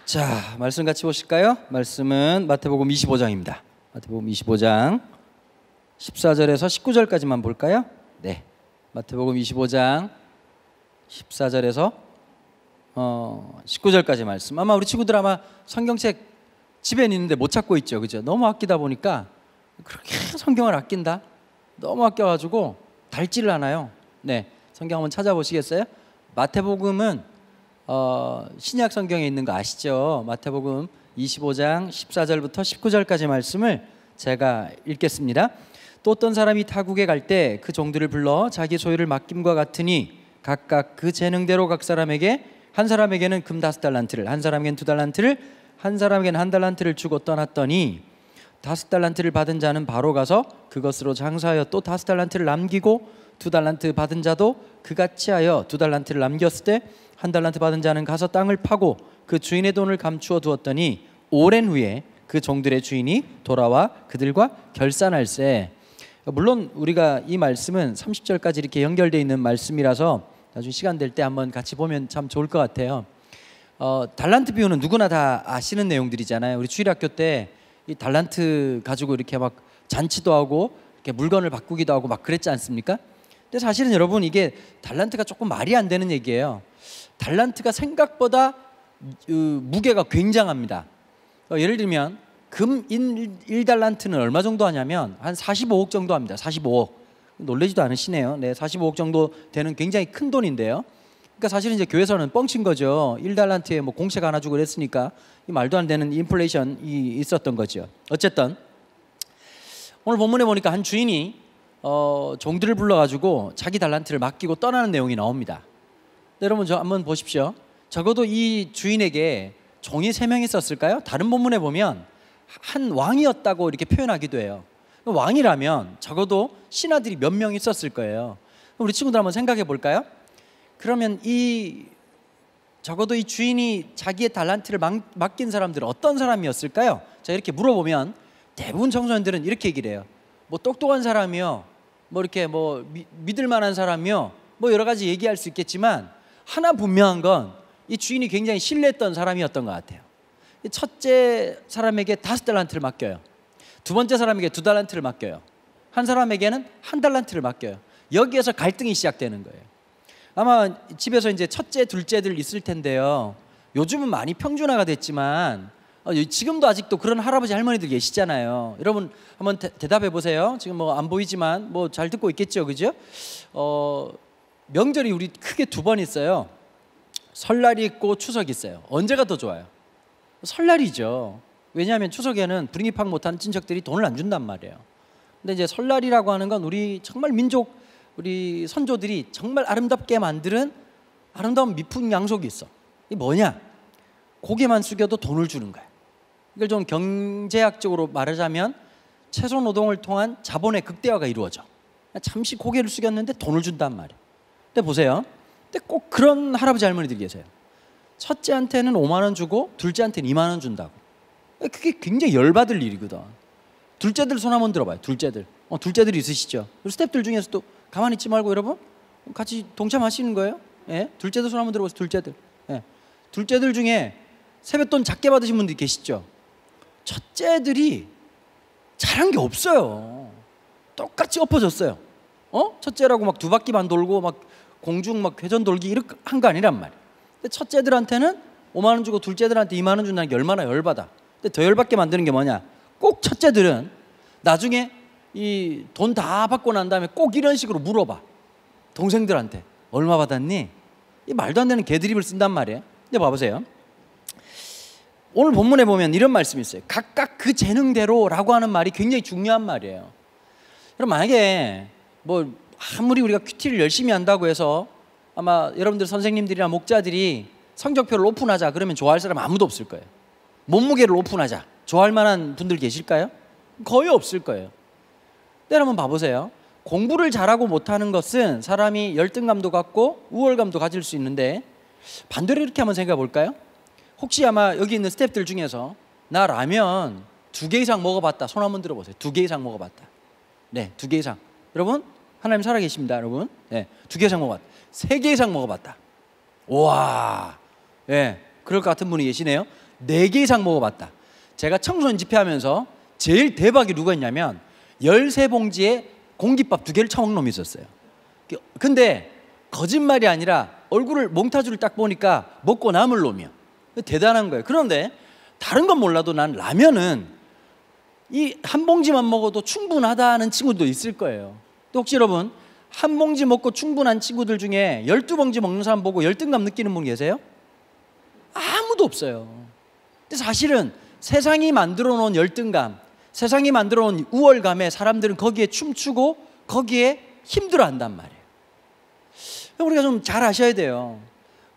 자, 말씀 같이 보실까요? 말씀은 마태복음 25장입니다. 마태복음 25장 14절에서 19절까지만 볼까요? 네, 마태복음 25장 14절에서 19절까지 말씀. 아마 우리 친구들 아마 성경책 집에 있는데 못 찾고 있죠, 그죠? 너무 아끼다 보니까 그렇게 성경을 아낀다. 너무 아껴가지고 닳지를 않아요. 네, 성경 한번 찾아보시겠어요? 마태복음은 신약 성경에 있는 거 아시죠? 마태복음 25장 14절부터 19절까지 말씀을 제가 읽겠습니다. 또 어떤 사람이 타국에 갈 때 그 종들을 불러 자기 소유를 맡김과 같으니 각각 그 재능대로 각 사람에게, 한 사람에게는 금 5달란트를, 한 사람에게는 2달란트를, 한 사람에게는 1달란트를 주고 떠났더니 5달란트를 받은 자는 바로 가서 그것으로 장사하여 또 5달란트를 남기고 2달란트 받은 자도 그같이 하여 2달란트를 남겼을 때 1달란트 받은 자는 가서 땅을 파고 그 주인의 돈을 감추어 두었더니 오랜 후에 그 종들의 주인이 돌아와 그들과 결산할세. 물론 우리가 이 말씀은 30절까지 이렇게 연결되어 있는 말씀이라서 나중에 시간 될 때 한번 같이 보면 참 좋을 것 같아요. 달란트 비유는 누구나 다 아시는 내용들이잖아요. 우리 주일학교 때 이 달란트 가지고 이렇게 막 잔치도 하고 이렇게 물건을 바꾸기도 하고 막 그랬지 않습니까? 근데 사실은 여러분, 이게 달란트가 조금 말이 안 되는 얘기예요. 달란트가 생각보다 무게가 굉장합니다. 예를 들면 금 1달란트는 얼마 정도 하냐면 한 45억 정도 합니다. 45억. 놀라지도 않으시네요. 네, 45억 정도 되는 굉장히 큰 돈인데요. 그러니까 사실은 이제 교회에서는 뻥친 거죠. 1달란트에 뭐 공책 하나 주고 그랬으니까 이 말도 안 되는 인플레이션이 있었던 거죠. 어쨌든 오늘 본문에 보니까 한 주인이 종들을 불러가지고 자기 달란트를 맡기고 떠나는 내용이 나옵니다. 여러분, 저 한번 보십시오. 적어도 이 주인에게 종이 3명 있었을까요? 다른 본문에 보면 한 왕이었다고 이렇게 표현하기도 해요. 왕이라면 적어도 신하들이 몇 명 있었을 거예요. 우리 친구들 한번 생각해 볼까요? 그러면 적어도 이 주인이 자기의 달란트를 맡긴 사람들은 어떤 사람이었을까요? 자, 이렇게 물어보면 대부분 청소년들은 이렇게 얘기를 해요. 뭐 똑똑한 사람이요, 뭐 이렇게 뭐 믿을 만한 사람이요, 뭐 여러 가지 얘기할 수 있겠지만 하나 분명한 건 이 주인이 굉장히 신뢰했던 사람이었던 것 같아요. 첫째 사람에게 5달란트를 맡겨요. 두 번째 사람에게 2달란트를 맡겨요. 한 사람에게는 1달란트를 맡겨요. 여기에서 갈등이 시작되는 거예요. 아마 집에서 이제 첫째, 둘째들 있을 텐데요. 요즘은 많이 평준화가 됐지만 지금도 아직도 그런 할아버지 할머니들 계시잖아요. 여러분 한번 대답해 보세요. 지금 뭐 안 보이지만 뭐 잘 듣고 있겠죠, 그죠? 명절이 우리 크게 2번 있어요. 설날이 있고 추석이 있어요. 언제가 더 좋아요? 설날이죠. 왜냐하면 추석에는 불이익 못하는 친척들이 돈을 안 준단 말이에요. 근데 이제 설날이라고 하는 건 우리 정말 민족, 우리 선조들이 정말 아름답게 만드는 아름다운 미풍양속이 있어. 이게 뭐냐? 고개만 숙여도 돈을 주는 거야. 이걸 좀 경제학적으로 말하자면 채소 노동을 통한 자본의 극대화가 이루어져. 잠시 고개를 숙였는데 돈을 준단 말이에요. 근데 보세요. 근데 꼭 그런 할아버지 할머니들이 계세요. 첫째한테는 5만 원 주고 둘째한테는 2만 원 준다고. 그게 굉장히 열받을 일이거든. 둘째들 손 한번 들어봐요. 둘째들. 둘째들이 있으시죠? 스태프들 중에서도 가만히 있지 말고 여러분 같이 동참하시는 거예요. 예? 둘째들 손 한번 들어보세요. 둘째들. 예. 둘째들 중에 세뱃돈 작게 받으신 분들이 계시죠? 첫째들이 잘한 게 없어요. 똑같이 엎어졌어요. 첫째라고 막 2바퀴만 돌고 막 공중 막 회전 돌기 이렇게 한 거 아니란 말이에요. 근데 첫째들한테는 5만 원 주고 둘째들한테 2만 원 준다는 게 얼마나 열받아. 근데 더 열받게 만드는 게 뭐냐? 꼭 첫째들은 나중에 이 돈 다 받고 난 다음에 꼭 이런 식으로 물어봐. 동생들한테 얼마 받았니? 이 말도 안 되는 개드립을 쓴단 말이에요. 근데 봐보세요. 오늘 본문에 보면 이런 말씀이 있어요. 각각 그 재능대로라고 하는 말이 굉장히 중요한 말이에요. 그럼 만약에 뭐 아무리 우리가 큐티를 열심히 한다고 해서 아마 여러분들 선생님들이나 목자들이 성적표를 오픈하자 그러면 좋아할 사람 아무도 없을 거예요. 몸무게를 오픈하자 좋아할 만한 분들 계실까요? 거의 없을 거예요. 근데 여러분 봐보세요. 공부를 잘하고 못하는 것은 사람이 열등감도 갖고 우월감도 가질 수 있는데 반대로 이렇게 한번 생각해 볼까요? 혹시 아마 여기 있는 스태프들 중에서 나 라면 2개 이상 먹어봤다 손 한번 들어보세요. 2개 이상 먹어봤다. 네, 2개 이상. 여러분 하나님 살아계십니다. 여러분. 네, 2개 이상 먹어봤다. 3개 이상 먹어봤다. 와, 예, 그럴 것 같은 분이 계시네요. 4개 이상 먹어봤다. 제가 청소년 집회하면서 제일 대박이 누구였냐면 13봉지에 공깃밥 2개를 처먹는 놈이 있었어요. 근데 거짓말이 아니라 얼굴을 몽타주를 딱 보니까 먹고 남을 놈이야. 대단한 거예요. 그런데 다른 건 몰라도 난 라면은 이 한 봉지만 먹어도 충분하다는 친구도 있을 거예요. 또 혹시 여러분 한 봉지 먹고 충분한 친구들 중에 12봉지 먹는 사람 보고 열등감 느끼는 분 계세요? 아무도 없어요. 근데 사실은 세상이 만들어 놓은 열등감, 세상이 만들어 놓은 우월감에 사람들은 거기에 춤추고 거기에 힘들어 한단 말이에요. 우리가 좀 잘 아셔야 돼요.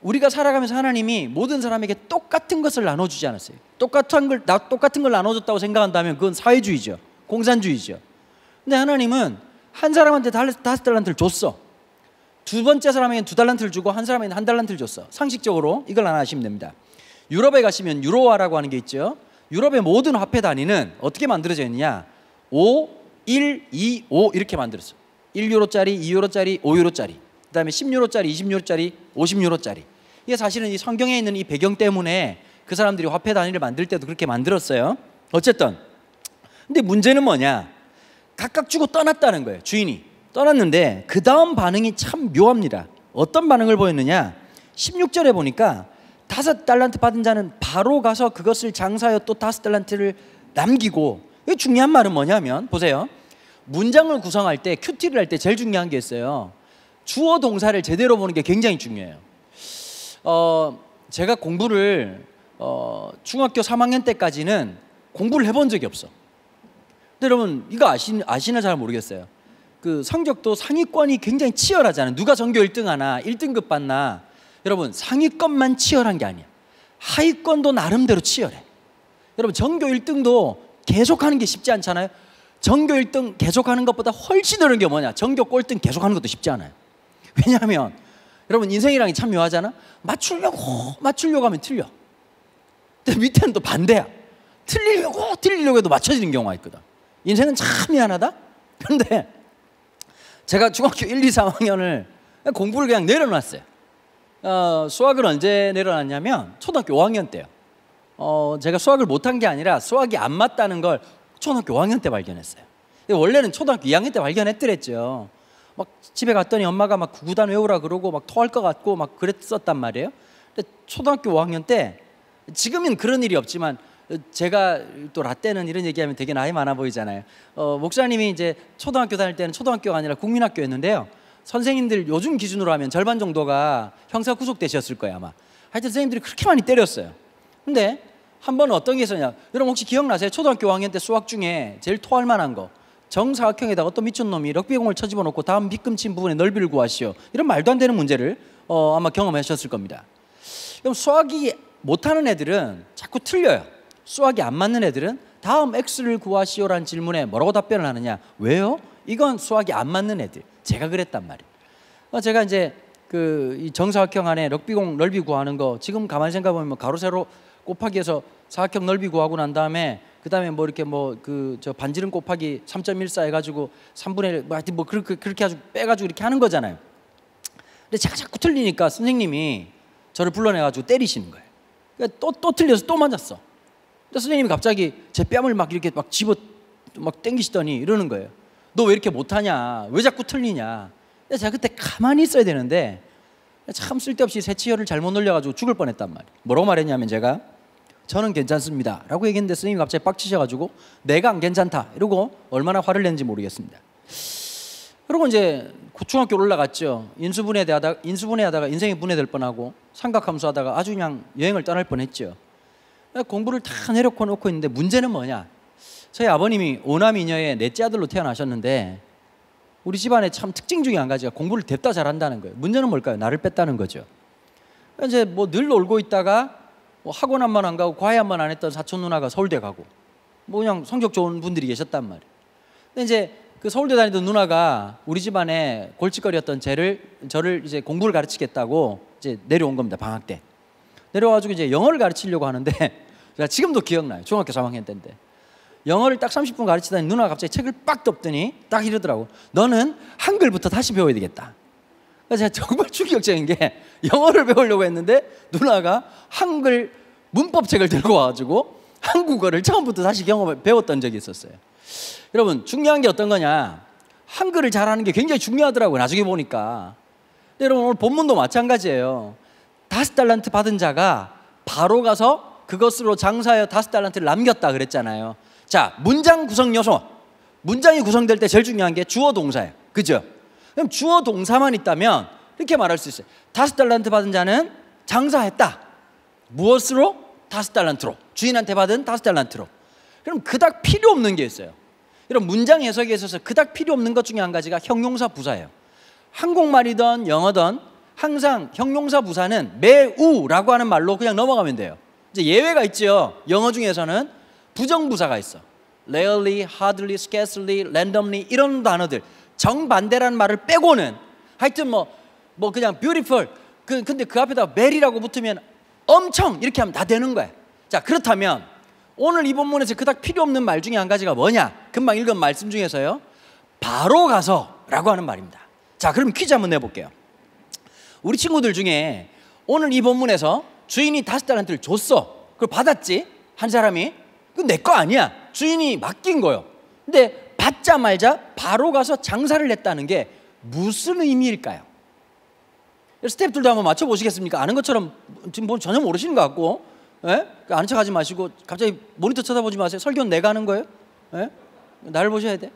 우리가 살아가면서 하나님이 모든 사람에게 똑같은 것을 나눠주지 않았어요. 똑같은 걸 나눠줬다고 생각한다면 그건 사회주의죠. 공산주의죠. 근데 하나님은 한 사람한테 5달란트를 줬어. 두 번째 사람에게는 2달란트를 주고 한 사람에게는 1달란트를 줬어. 상식적으로 이걸 하나 아시면 됩니다. 유럽에 가시면 유로화라고 하는 게 있죠. 유럽의 모든 화폐 단위는 어떻게 만들어져 있느냐, 5, 1, 2, 5 이렇게 만들었어. 1유로짜리, 2유로짜리, 5유로짜리, 그 다음에 10유로짜리, 20유로짜리, 50유로짜리. 이게 사실은 이 성경에 있는 이 배경 때문에 그 사람들이 화폐 단위를 만들 때도 그렇게 만들었어요. 어쨌든 근데 문제는 뭐냐, 각각 주고 떠났다는 거예요. 주인이 떠났는데 그 다음 반응이 참 묘합니다. 어떤 반응을 보였느냐, 16절에 보니까 5달란트 받은 자는 바로 가서 그것을 장사하여 또 5달란트를 남기고, 이게 중요한 말은 뭐냐면 보세요. 문장을 구성할 때, 큐티를 할 때 제일 중요한 게 있어요. 주어 동사를 제대로 보는 게 굉장히 중요해요. 제가 공부를 중학교 3학년 때까지는 공부를 해본 적이 없어. 근데 여러분 이거 아시나 잘 모르겠어요. 그 성적도 상위권이 굉장히 치열하잖아요. 누가 전교 1등 하나, 1등급 받나. 여러분 상위권만 치열한 게 아니야. 하위권도 나름대로 치열해. 여러분 전교 1등도 계속하는 게 쉽지 않잖아요. 전교 1등 계속하는 것보다 훨씬 어려운 게 뭐냐, 전교 꼴등 계속하는 것도 쉽지 않아요. 왜냐하면 여러분 인생이란 게 참 묘하잖아. 맞추려고 하면 틀려. 근데 밑에는 또 반대야. 틀리려고 해도 맞춰지는 경우가 있거든. 인생은 참 미안하다. 그런데 제가 중학교 1, 2, 3학년을 공부를 그냥 내려놨어요. 수학을 언제 내려놨냐면 초등학교 5학년 때요. 제가 수학을 못한 게 아니라 수학이 안 맞다는 걸 초등학교 5학년 때 발견했어요. 원래는 초등학교 2학년 때 발견했더랬죠. 막 집에 갔더니 엄마가 막 구구단 외우라 그러고 막 토할 것 같고 막 그랬었단 말이에요. 근데 초등학교 5학년 때, 지금은 그런 일이 없지만 제가 또 라떼는 이런 얘기하면 되게 나이 많아 보이잖아요. 목사님이 이제 초등학교 다닐 때는 초등학교가 아니라 국민학교였는데요. 선생님들 요즘 기준으로 하면 절반 정도가 형사 구속되셨을 거예요 아마. 하여튼 선생님들이 그렇게 많이 때렸어요. 근데 한 번은 어떤 게 있었냐, 여러분 혹시 기억나세요? 초등학교 5학년 때 수학 중에 제일 토할 만한 거, 정사각형에다가 어떤 미친놈이 럭비공을 쳐집어놓고 다음 빗금친 부분에 넓이를 구하시오, 이런 말도 안 되는 문제를 아마 경험하셨을 겁니다. 그럼 수학이 못하는 애들은 자꾸 틀려요. 수학이 안 맞는 애들은 다음 x를 구하시오라는 질문에 뭐라고 답변을 하느냐, 왜요? 이건 수학이 안 맞는 애들. 제가 그랬단 말이에요. 제가 이제 이 정사각형 안에 럭비공 넓이 구하는 거 지금 가만히 생각해보면 뭐 가로 세로 곱하기해서 사각형 넓이 구하고 난 다음에 그 다음에 뭐 이렇게 저 반지름 곱하기 3.14 해가지고 3분의 1 뭐 그렇게 아주 빼가지고 이렇게 하는 거잖아요. 근데 제가 자꾸 틀리니까 선생님이 저를 불러내가지고 때리시는 거예요. 그러니까 또 틀려서 또 맞았어. 근데 선생님이 갑자기 제 뺨을 막 이렇게 막 집어 막 당기시더니 이러는 거예요. 너 왜 이렇게 못하냐? 왜 자꾸 틀리냐? 근데 제가 그때 가만히 있어야 되는데 참 쓸데없이 새치열을 잘못 놀려가지고 죽을 뻔했단 말이에요. 뭐라고 말했냐면 제가 저는 괜찮습니다 라고 얘기했는데 선생님이 갑자기 빡치셔가지고 내가 안 괜찮다 이러고 얼마나 화를 냈는지 모르겠습니다. 그리고 이제 중학교 올라갔죠. 인수분해하다가 인생이 분해될 뻔하고 삼각함수하다가 아주 그냥 여행을 떠날 뻔했죠. 공부를 다 내려놓고 있는데 문제는 뭐냐, 저희 아버님이 5남 2녀의 넷째 아들로 태어나셨는데 우리 집안의 참 특징 중에 한 가지가 공부를 냅다 잘한다는 거예요. 문제는 뭘까요? 나를 뺐다는 거죠. 이제 뭐 늘 놀고 있다가 뭐 학원 한 번 안 가고 과외 한 번 안 했던 사촌 누나가 서울대 가고 뭐 그냥 성적 좋은 분들이 계셨단 말이에요. 근데 이제 그 서울대 다니던 누나가 우리 집안에 골칫거리였던 저를 이제 공부를 가르치겠다고 이제 내려온 겁니다. 방학 때 내려와가지고 이제 영어를 가르치려고 하는데 제가 지금도 기억나요. 중학교 3학년 때인데 영어를 딱 30분 가르치다니 누나가 갑자기 책을 빡 덮더니 딱 이러더라고. 너는 한글부터 다시 배워야 되겠다. 그래서 제가 정말 충격적인 게 영어를 배우려고 했는데 누나가 한글 문법책을 들고 와가지고 한국어를 처음부터 다시 배웠던 적이 있었어요. 여러분, 중요한 게 어떤 거냐, 한글을 잘하는 게 굉장히 중요하더라고요, 나중에 보니까. 근데 여러분, 오늘 본문도 마찬가지예요. 5달란트 받은 자가 바로 가서 그것으로 장사하여 5달란트를 남겼다 그랬잖아요. 자, 문장 구성 요소. 문장이 구성될 때 제일 중요한 게 주어 동사예요. 그죠? 그럼 주어 동사만 있다면 이렇게 말할 수 있어요. 5달란트 받은 자는 장사했다. 무엇으로? 5달란트로. 주인한테 받은 5달란트로. 그럼 그닥 필요 없는 게 있어요. 여러분, 문장 해석에 있어서 그닥 필요 없는 것 중에 한 가지가 형용사 부사예요. 한국말이든 영어든 항상 형용사 부사는 매우라고 하는 말로 그냥 넘어가면 돼요. 이제 예외가 있죠. 영어 중에서는 부정부사가 있어. rarely, hardly, scarcely, randomly 이런 단어들, 정반대라는 말을 빼고는 하여튼 뭐 그냥 beautiful, 근데 그 앞에다 very라고 붙으면 엄청 이렇게 하면 다 되는 거야. 자, 그렇다면 오늘 이 본문에서 그닥 필요 없는 말 중에 한 가지가 뭐냐? 금방 읽은 말씀 중에서요, 바로 가서 라고 하는 말입니다. 자, 그럼 퀴즈 한번 내볼게요. 우리 친구들 중에 오늘 이 본문에서 주인이 5달란트를 줬어. 그걸 받았지? 한 사람이. 그건 내 거 아니야. 주인이 맡긴 거요. 근데 받자마자 바로 가서 장사를 했다는 게 무슨 의미일까요? 스태프들도 한번 맞춰보시겠습니까? 아는 것처럼 지금 뭐 전혀 모르시는 것 같고, 예? 아는 척 하지 마시고 갑자기 모니터 쳐다보지 마세요. 설교는 내가 하는 거예요? 예? 나를 보셔야 돼.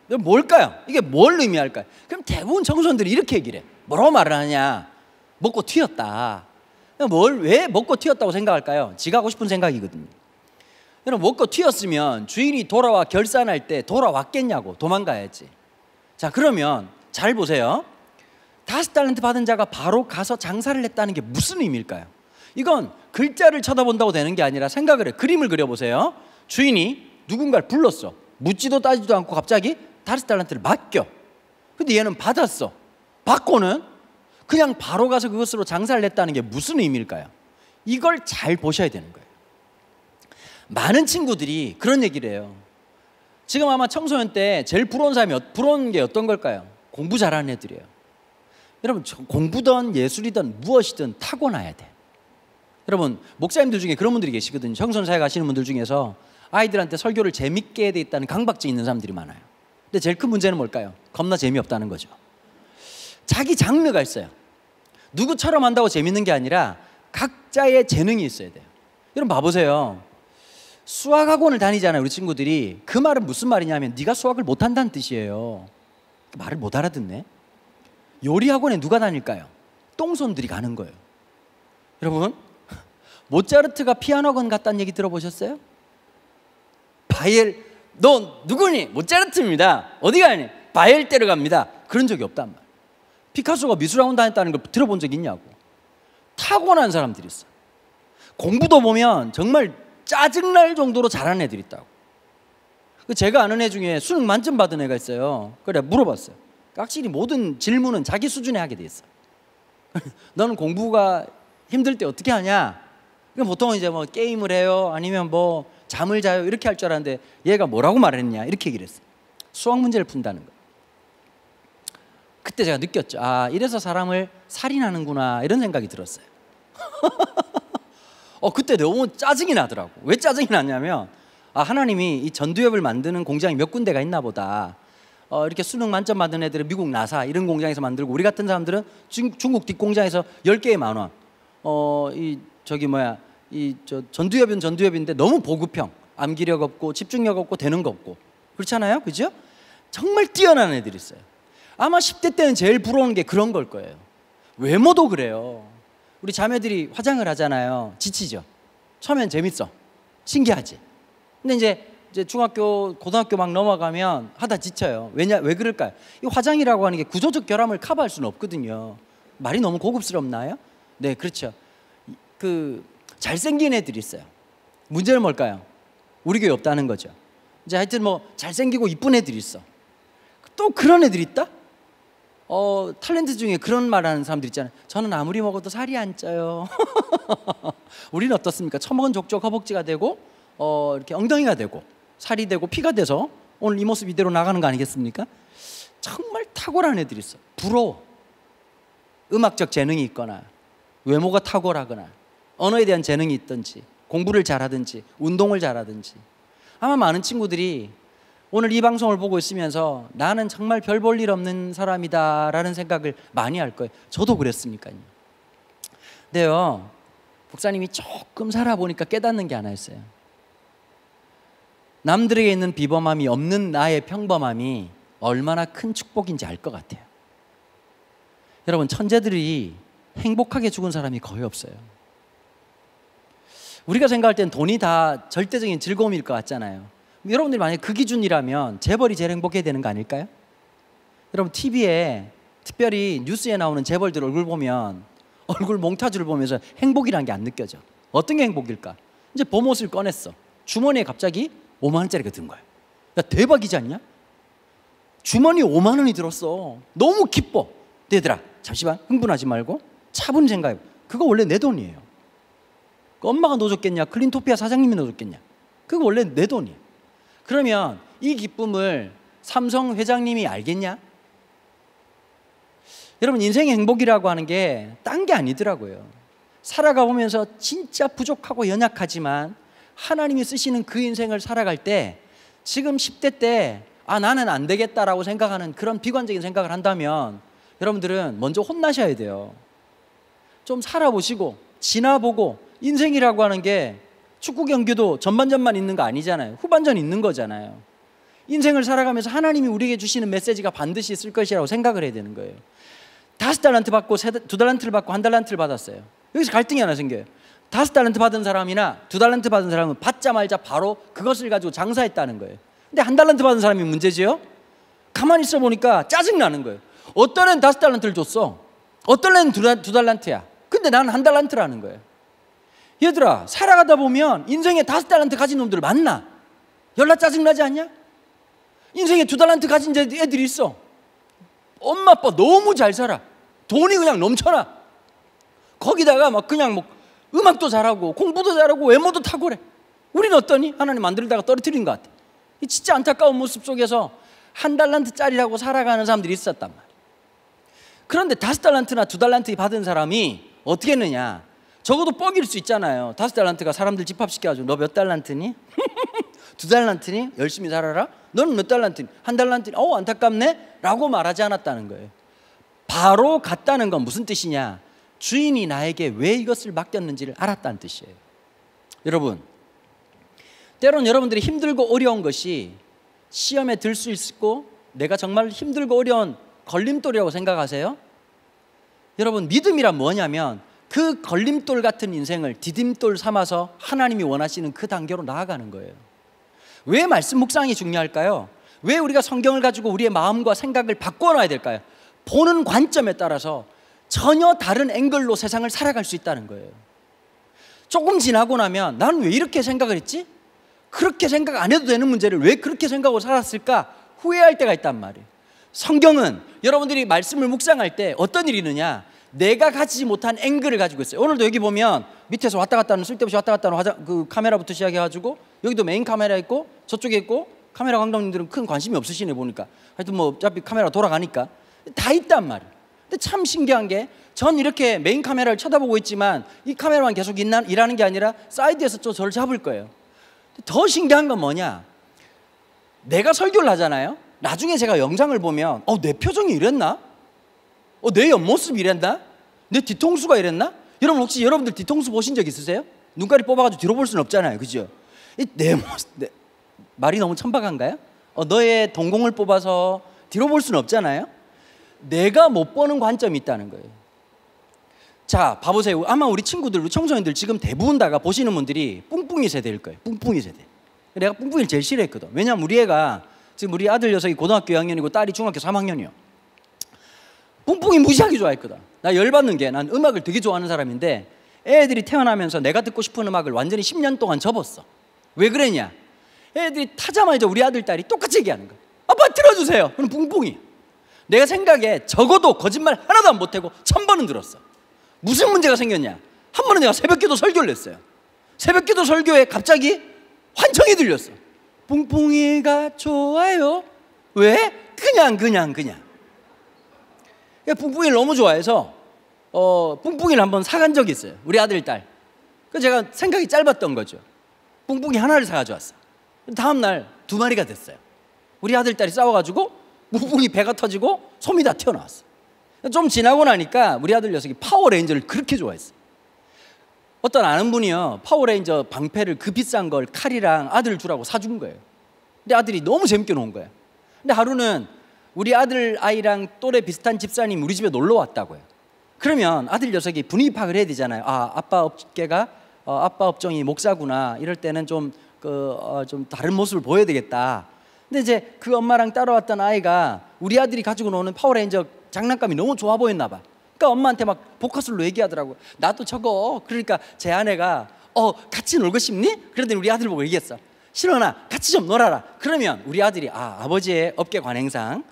뭘까요? 이게 뭘 의미할까요? 그럼 대부분 청소년들이 이렇게 얘기를 해. 뭐라고 말을 하냐? 먹고 튀었다. 왜 먹고 튀었다고 생각할까요? 지가 하고 싶은 생각이거든요. 여러분, 먹고 튀었으면 주인이 돌아와 결산할 때 돌아왔겠냐고. 도망가야지. 자, 그러면 잘 보세요. 5달란트 받은 자가 바로 가서 장사를 했다는 게 무슨 의미일까요? 이건 글자를 쳐다본다고 되는 게 아니라 생각을 해. 그림을 그려보세요. 주인이 누군가를 불렀어. 묻지도 따지도 않고 갑자기 5달란트를 맡겨. 근데 얘는 받았어. 받고는 그냥 바로 가서 그것으로 장사를 했다는 게 무슨 의미일까요? 이걸 잘 보셔야 되는 거예요. 많은 친구들이 그런 얘기를 해요. 지금 아마 청소년 때 제일 부러운 게 어떤 걸까요? 공부 잘하는 애들이에요. 여러분, 공부든 예술이든 무엇이든 타고나야 돼. 여러분, 목사님들 중에 그런 분들이 계시거든요. 청소년 사회 가시는 분들 중에서 아이들한테 설교를 재밌게 해야 되겠다는 강박증 있는 사람들이 많아요. 근데 제일 큰 문제는 뭘까요? 겁나 재미없다는 거죠. 자기 장르가 있어요. 누구처럼 한다고 재밌는 게 아니라 각자의 재능이 있어야 돼요. 여러분, 봐보세요. 수학학원을 다니잖아요, 우리 친구들이. 그 말은 무슨 말이냐면 네가 수학을 못한다는 뜻이에요. 말을 못 알아듣네. 요리학원에 누가 다닐까요? 똥손들이 가는 거예요. 여러분, 모차르트가 피아노학원 갔다는 얘기 들어보셨어요? 바이엘, 너 누구니? 모차르트입니다. 어디 가니? 바이엘 때려 갑니다. 그런 적이 없단 말이에요. 피카소가 미술학원 다녔다는 걸 들어본 적 있냐고. 타고난 사람들이 있어. 공부도 보면 정말 짜증날 정도로 잘하는 애들이 있다고. 제가 아는 애 중에 수능 만점 받은 애가 있어요. 그래 물어봤어요. 확실히 모든 질문은 자기 수준에 하게 돼 있어. 너는 공부가 힘들 때 어떻게 하냐? 보통 이제 뭐 게임을 해요, 아니면 뭐 잠을 자요, 이렇게 할 줄 알았는데 얘가 뭐라고 말했냐? 이렇게 얘기를 했어요. 수학 문제를 푼다는 거. 그때 제가 느꼈죠. 아, 이래서 사람을 살인하는구나, 이런 생각이 들었어요. 그때 너무 짜증이 나더라고. 왜 짜증이 났냐면, 하나님이 이 전두엽을 만드는 공장이 몇 군데가 있나 보다. 이렇게 수능 만점 받은 애들은 미국 나사 이런 공장에서 만들고, 우리 같은 사람들은 중국 뒷공장에서 10개에 10,000원. 전두엽은 전두엽인데 너무 보급형, 암기력 없고 집중력 없고 되는 거 없고, 그렇잖아요, 그죠? 정말 뛰어난 애들이 있어요. 아마 10대 때는 제일 부러운 게 그런 걸 거예요. 외모도 그래요. 우리 자매들이 화장을 하잖아요. 지치죠. 처음엔 재밌어, 신기하지. 근데 이제 중학교, 고등학교 막 넘어가면 하다 지쳐요. 왜 그럴까요? 이 화장이라고 하는 게 구조적 결함을 커버할 수는 없거든요. 말이 너무 고급스럽나요? 네, 그렇죠. 잘생긴 애들이 있어요. 문제는 뭘까요? 우리 교회 없다는 거죠. 이제 하여튼 뭐 잘생기고 이쁜 애들이 있어. 또 그런 애들이 있다? 탤런트 중에 그런 말 하는 사람들 있잖아요. 저는 아무리 먹어도 살이 안 쪄요. 우리는 어떻습니까? 처먹은 족족 허벅지가 되고, 이렇게 엉덩이가 되고, 살이 되고, 피가 돼서 오늘 이 모습 이대로 나가는 거 아니겠습니까? 정말 탁월한 애들이 있어. 부러워. 음악적 재능이 있거나 외모가 탁월하거나 언어에 대한 재능이 있든지 공부를 잘하든지 운동을 잘하든지. 아마 많은 친구들이 오늘 이 방송을 보고 있으면서 나는 정말 별 볼 일 없는 사람이다 라는 생각을 많이 할 거예요. 저도 그랬으니까요. 근데요, 목사님이 조금 살아보니까 깨닫는 게 하나 있어요. 남들에게 있는 비범함이 없는 나의 평범함이 얼마나 큰 축복인지 알 것 같아요. 여러분, 천재들이 행복하게 죽은 사람이 거의 없어요. 우리가 생각할 땐 돈이 다 절대적인 즐거움일 것 같잖아요. 여러분들이 만약에 그 기준이라면 재벌이 제일 행복해야 되는 거 아닐까요? 여러분, TV에 특별히 뉴스에 나오는 재벌들 얼굴 보면 얼굴 몽타주를 보면서 행복이란 게 안 느껴져. 어떤 게 행복일까? 이제 봄옷을 꺼냈어. 주머니에 갑자기 5만 원짜리가 든 거야. 야, 대박이지 않냐? 주머니에 5만 원이 들었어. 너무 기뻐. 얘들아, 잠시만 흥분하지 말고 차분히 생각해. 그거 원래 내 돈이에요. 엄마가 넣어줬겠냐? 클린토피아 사장님이 넣어줬겠냐? 그거 원래 내 돈이에요. 그러면 이 기쁨을 삼성 회장님이 알겠냐? 여러분, 인생의 행복이라고 하는 게 딴 게 아니더라고요. 살아가 보면서 진짜 부족하고 연약하지만 하나님이 쓰시는 그 인생을 살아갈 때 지금 10대 때 나는 안 되겠다라고 생각하는 그런 비관적인 생각을 한다면 여러분들은 먼저 혼나셔야 돼요. 좀 살아보시고 지나보고, 인생이라고 하는 게 축구 경기도 전반전만 있는 거 아니잖아요. 후반전 있는 거잖아요. 인생을 살아가면서 하나님이 우리에게 주시는 메시지가 반드시 있을 것이라고 생각을 해야 되는 거예요. 5달란트 받고 2달란트를 받고 1달란트를 받았어요. 여기서 갈등이 하나 생겨요. 5달란트 받은 사람이나 2달란트 받은 사람은 받자마자 바로 그것을 가지고 장사했다는 거예요. 근데 1달란트 받은 사람이 문제지요? 가만히 있어 보니까 짜증나는 거예요. 어떤 애는 5달란트를 줬어. 어떤 애는 2달란트야. 근데 나는 1달란트라는 거예요. 얘들아, 살아가다 보면 인생에 5달란트 가진 놈들 만나. 연락 짜증나지 않냐? 인생에 2달란트 가진 애들이 있어. 엄마 아빠 너무 잘 살아. 돈이 그냥 넘쳐나. 거기다가 막 그냥 뭐 음악도 잘하고 공부도 잘하고 외모도 탁월해. 우리는 어떠니? 하나님 만들다가 떨어뜨린 것 같아. 이 진짜 안타까운 모습 속에서 1달란트짜리라고 살아가는 사람들이 있었단 말이야. 그런데 5달란트나 2달란트 받은 사람이 어떻게 했느냐? 적어도 뻑일 수 있잖아요. 5달란트가 사람들 집합시켜가지고 너 몇 달란트니? 2달란트니? 열심히 살아라? 너는 몇 달란트니? 1달란트니? 안타깝네? 라고 말하지 않았다는 거예요. 바로 갔다는 건 무슨 뜻이냐? 주인이 나에게 왜 이것을 맡겼는지를 알았다는 뜻이에요. 여러분, 때론 여러분들이 힘들고 어려운 것이 시험에 들 수 있고 내가 정말 힘들고 어려운 걸림돌이라고 생각하세요? 여러분, 믿음이란 뭐냐면 그 걸림돌 같은 인생을 디딤돌 삼아서 하나님이 원하시는 그 단계로 나아가는 거예요. 왜 말씀 묵상이 중요할까요? 왜 우리가 성경을 가지고 우리의 마음과 생각을 바꿔놔야 될까요? 보는 관점에 따라서 전혀 다른 앵글로 세상을 살아갈 수 있다는 거예요. 조금 지나고 나면 나는 왜 이렇게 생각을 했지? 그렇게 생각 안 해도 되는 문제를 왜 그렇게 생각하고 살았을까? 후회할 때가 있단 말이에요. 성경은 여러분들이 말씀을 묵상할 때 어떤 일이 있느냐? 내가 가지지 못한 앵글을 가지고 있어요. 오늘도 여기 보면 밑에서 왔다 갔다 하는, 쓸데없이 왔다 갔다 하는 그 카메라부터 시작해가지고 여기도 메인 카메라 있고 저쪽에 있고, 카메라 감독님들은 큰 관심이 없으시네 보니까. 하여튼 뭐 어차피 카메라 돌아가니까 다 있단 말이에요. 근데 참 신기한 게 전 이렇게 메인 카메라를 쳐다보고 있지만 이 카메라만 계속 일하는 게 아니라 사이드에서 또 저를 잡을 거예요. 더 신기한 건 뭐냐? 내가 설교를 하잖아요. 나중에 제가 영상을 보면 내 표정이 이랬나? 내 옆모습이 이랬나? 내 뒤통수가 이랬나? 여러분, 혹시 여러분들 뒤통수 보신 적 있으세요? 눈가리 뽑아가지고 뒤로 볼 수는 없잖아요. 그죠? 내 모습, 말이 너무 천박한가요? 너의 동공을 뽑아서 뒤로 볼 수는 없잖아요. 내가 못 보는 관점이 있다는 거예요. 자, 봐보세요. 아마 우리 친구들, 우리 청소년들 지금 대부분 다가 보시는 분들이 뿡뿡이 세대일 거예요. 뿡뿡이 세대. 내가 뿡뿡이를 제일 싫어했거든. 왜냐면 우리 애가 지금 우리 아들 녀석이 고등학교 2학년이고 딸이 중학교 3학년이요. 뿡뿡이 무지하게 좋아했거든. 나 열받는 게, 난 음악을 되게 좋아하는 사람인데 애들이 태어나면서 내가 듣고 싶은 음악을 완전히 10년 동안 접었어. 왜 그랬냐? 애들이 타자마자 우리 아들 딸이 똑같이 얘기하는 거야. 아빠 들어주세요. 그럼 뿡뿡이. 내가 생각에 적어도 거짓말 하나도 안 보태고 1000번은 들었어. 무슨 문제가 생겼냐? 한 번은 내가 새벽기도 설교를 했어요. 새벽기도 설교에 갑자기 환청이 들렸어. 뿡뿡이가 좋아요. 왜? 그냥 뿡뿡이를 너무 좋아해서 뿡뿡이를 한번 사간 적이 있어요. 우리 아들 딸. 그래서 제가 생각이 짧았던 거죠. 뿡뿡이 하나를 사가지고 왔어. 다음 날 2마리가 됐어요. 우리 아들 딸이 싸워가지고 뿡뿡이 배가 터지고 솜이 다 튀어나왔어. 좀 지나고 나니까 우리 아들 녀석이 파워레인저를 그렇게 좋아했어. 어떤 아는 분이요, 파워레인저 방패를 그 비싼 걸 칼이랑 아들 주라고 사준 거예요. 근데 아들이 너무 재밌게 노는 거예요. 근데 하루는 우리 아들 아이랑 또래 비슷한 집사님 우리 집에 놀러 왔다고요. 그러면 아들 녀석이 분위기 파악을 해야 되잖아요. 아, 아빠 업계가 아빠 업종이 목사구나. 이럴 때는 좀 다른 모습을 보여야 되겠다. 근데 이제 그 엄마랑 따라왔던 아이가 우리 아들이 가지고 노는 파워레인저 장난감이 너무 좋아 보였나 봐. 그러니까 엄마한테 막 복화술로 얘기하더라고요. 나도 저거. 그러니까 제 아내가 같이 놀고 싶니? 그러더니 우리 아들 보고 얘기했어. 신원아, 같이 좀 놀아라. 그러면 우리 아들이 아버지의 업계 관행상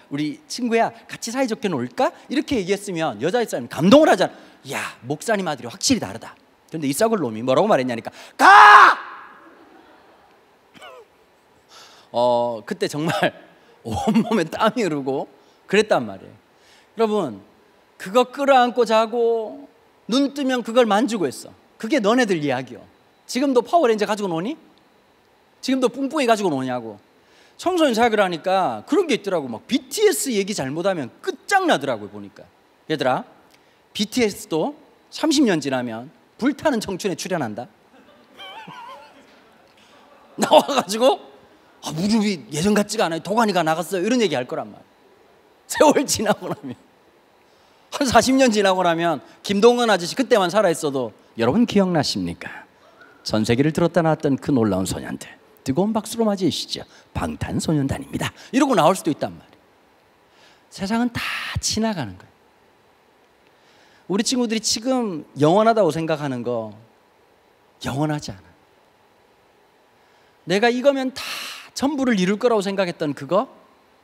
우리 친구야 같이 사이좋게 놀까? 이렇게 얘기했으면 여자 집사람이 감동을 하잖아. 야, 목사님 아들이 확실히 다르다. 그런데 이 썩을 놈이 뭐라고 말했냐니까, 가! 그때 정말 온몸에 땀이 흐르고 그랬단 말이에요. 여러분, 그거 끌어안고 자고 눈 뜨면 그걸 만지고 있어. 그게 너네들 이야기요. 지금도 파워레인저 가지고 노니? 지금도 뿡뿡이 가지고 노냐고. 청소년 사역을 하니까 그런 게 있더라고. 막 BTS 얘기 잘못하면 끝장나더라고요. 보니까 얘들아, BTS도 30년 지나면 불타는 청춘에 출연한다. 나와가지고 무릎이 예전 같지가 않아요. 도가니가 나갔어요. 이런 얘기 할 거란 말이에요. 세월 지나고 나면, 한 40년 지나고 나면 김동건 아저씨 그때만 살아있어도 여러분 기억나십니까? 전 세계를 들었다 놨던 그 놀라운 소년들, 뜨거운 박수로 맞이해 주시죠. 방탄소년단입니다. 이러고 나올 수도 있단 말이에요. 세상은 다 지나가는 거예요. 우리 친구들이 지금 영원하다고 생각하는 거 영원하지 않아. 내가 이거면 다 전부를 이룰 거라고 생각했던 그거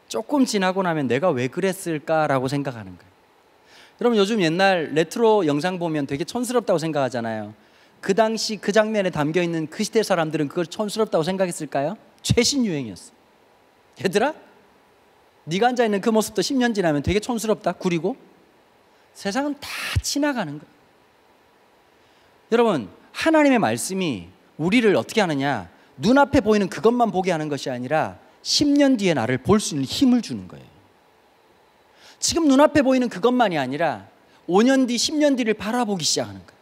조금 지나고 나면 내가 왜 그랬을까라고 생각하는 거예요. 여러분, 요즘 옛날 레트로 영상 보면 되게 촌스럽다고 생각하잖아요. 그 당시 그 장면에 담겨있는 그 시대 사람들은 그걸 촌스럽다고 생각했을까요? 최신 유행이었어. 얘들아, 네가 앉아있는 그 모습도 10년 지나면 되게 촌스럽다, 구리고. 세상은 다 지나가는 거예요. 여러분, 하나님의 말씀이 우리를 어떻게 하느냐, 눈앞에 보이는 그것만 보게 하는 것이 아니라 10년 뒤에 나를 볼 수 있는 힘을 주는 거예요. 지금 눈앞에 보이는 그것만이 아니라 5년 뒤, 10년 뒤를 바라보기 시작하는 거예요.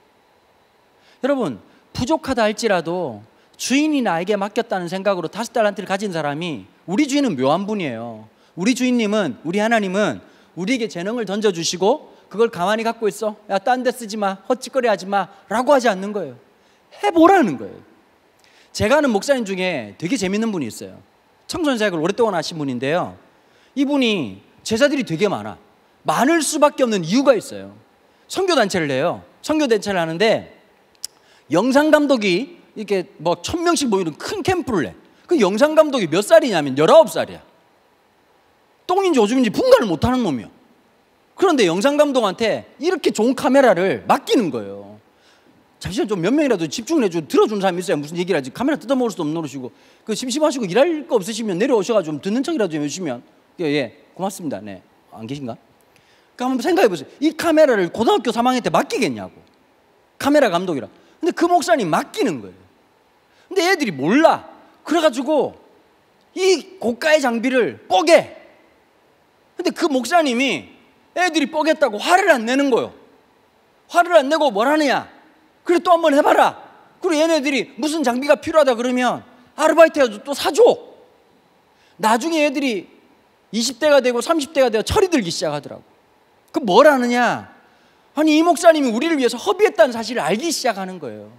여러분, 부족하다 할지라도 주인이 나에게 맡겼다는 생각으로 5달란트를 가진 사람이, 우리 주인은 묘한 분이에요. 우리 주인님은, 우리 하나님은 우리에게 재능을 던져주시고 그걸 가만히 갖고 있어, 야, 딴 데 쓰지 마, 헛짓거리 하지 마 라고 하지 않는 거예요. 해보라는 거예요. 제가 아는 목사님 중에 되게 재밌는 분이 있어요. 청소년 사역을 오랫동안 하신 분인데요, 이분이 제자들이 되게 많을 수밖에 없는 이유가 있어요. 선교단체를 해요. 선교단체를 하는데 영상감독이 이렇게 뭐 1000명씩 모이는 큰 캠프를 해. 그 영상감독이 몇 살이냐면 19살이야. 똥인지 오줌인지 분간을 못하는 놈이야. 그런데 영상감독한테 이렇게 좋은 카메라를 맡기는 거예요. 잠시만 좀 몇 명이라도 집중을 해주고 들어준 사람이 있어야 무슨 얘기를 하지. 카메라 뜯어먹을 수도 없는 노릇이고. 그 심심하시고 일할 거 없으시면 내려오셔가지고 좀 듣는 척이라도 좀 해주시면. 예, 고맙습니다. 네, 안 계신가? 그러니까 한번 생각해 보세요. 이 카메라를 고등학교 3학년 때 맡기겠냐고. 카메라 감독이라. 근데 그 목사님 맡기는 거예요. 근데 애들이 몰라. 그래가지고 이 고가의 장비를 뽀개. 근데 그 목사님이 애들이 뽀겠다고 화를 안 내는 거예요. 화를 안 내고 뭘 하느냐, 그래 또 한번 해봐라. 그리고 얘네들이 무슨 장비가 필요하다 그러면 아르바이트 해서 또 사줘. 나중에 애들이 20대가 되고 30대가 되어 철이 들기 시작하더라고. 그 뭘 하느냐, 아니 이 목사님이 우리를 위해서 허비했다는 사실을 알기 시작하는 거예요.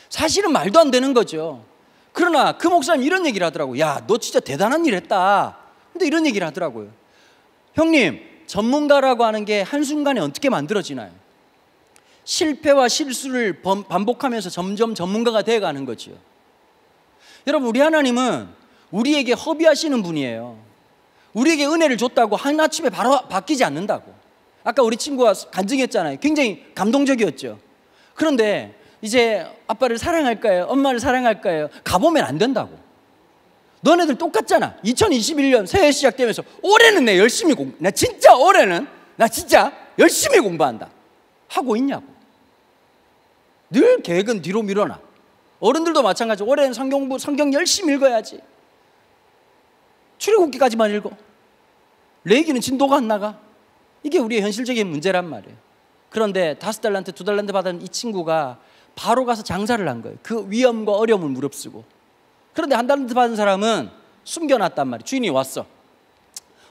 사실은 말도 안 되는 거죠. 그러나 그 목사님 이런 얘기를 하더라고요. 야, 너 진짜 대단한 일 했다. 근데 이런 얘기를 하더라고요. 형님, 전문가라고 하는 게 한순간에 어떻게 만들어지나요? 실패와 실수를 반복하면서 점점 전문가가 되어가는 거죠. 여러분, 우리 하나님은 우리에게 허비하시는 분이에요. 우리에게 은혜를 줬다고 하나쯤에 바로 바뀌지 않는다고. 아까 우리 친구가 간증했잖아요. 굉장히 감동적이었죠. 그런데 이제 아빠를 사랑할까요? 엄마를 사랑할까요? 가보면 안 된다고. 너네들 똑같잖아. 2021년 새해 시작되면서 올해는 내 열심히 나 진짜 올해는 나 진짜 열심히 공부한다 하고 있냐고. 계획은 뒤로 미뤄놔. 어른들도 마찬가지. 올해는 성경 열심히 읽어야지. 출애굽기까지만 읽어. 레위기는 진도가 안 나가. 이게 우리의 현실적인 문제란 말이에요. 그런데 5달란트, 2달란트 받은 이 친구가 바로 가서 장사를 한 거예요. 그 위험과 어려움을 무릅쓰고. 그런데 1달란트 받은 사람은 숨겨놨단 말이에요. 주인이 왔어.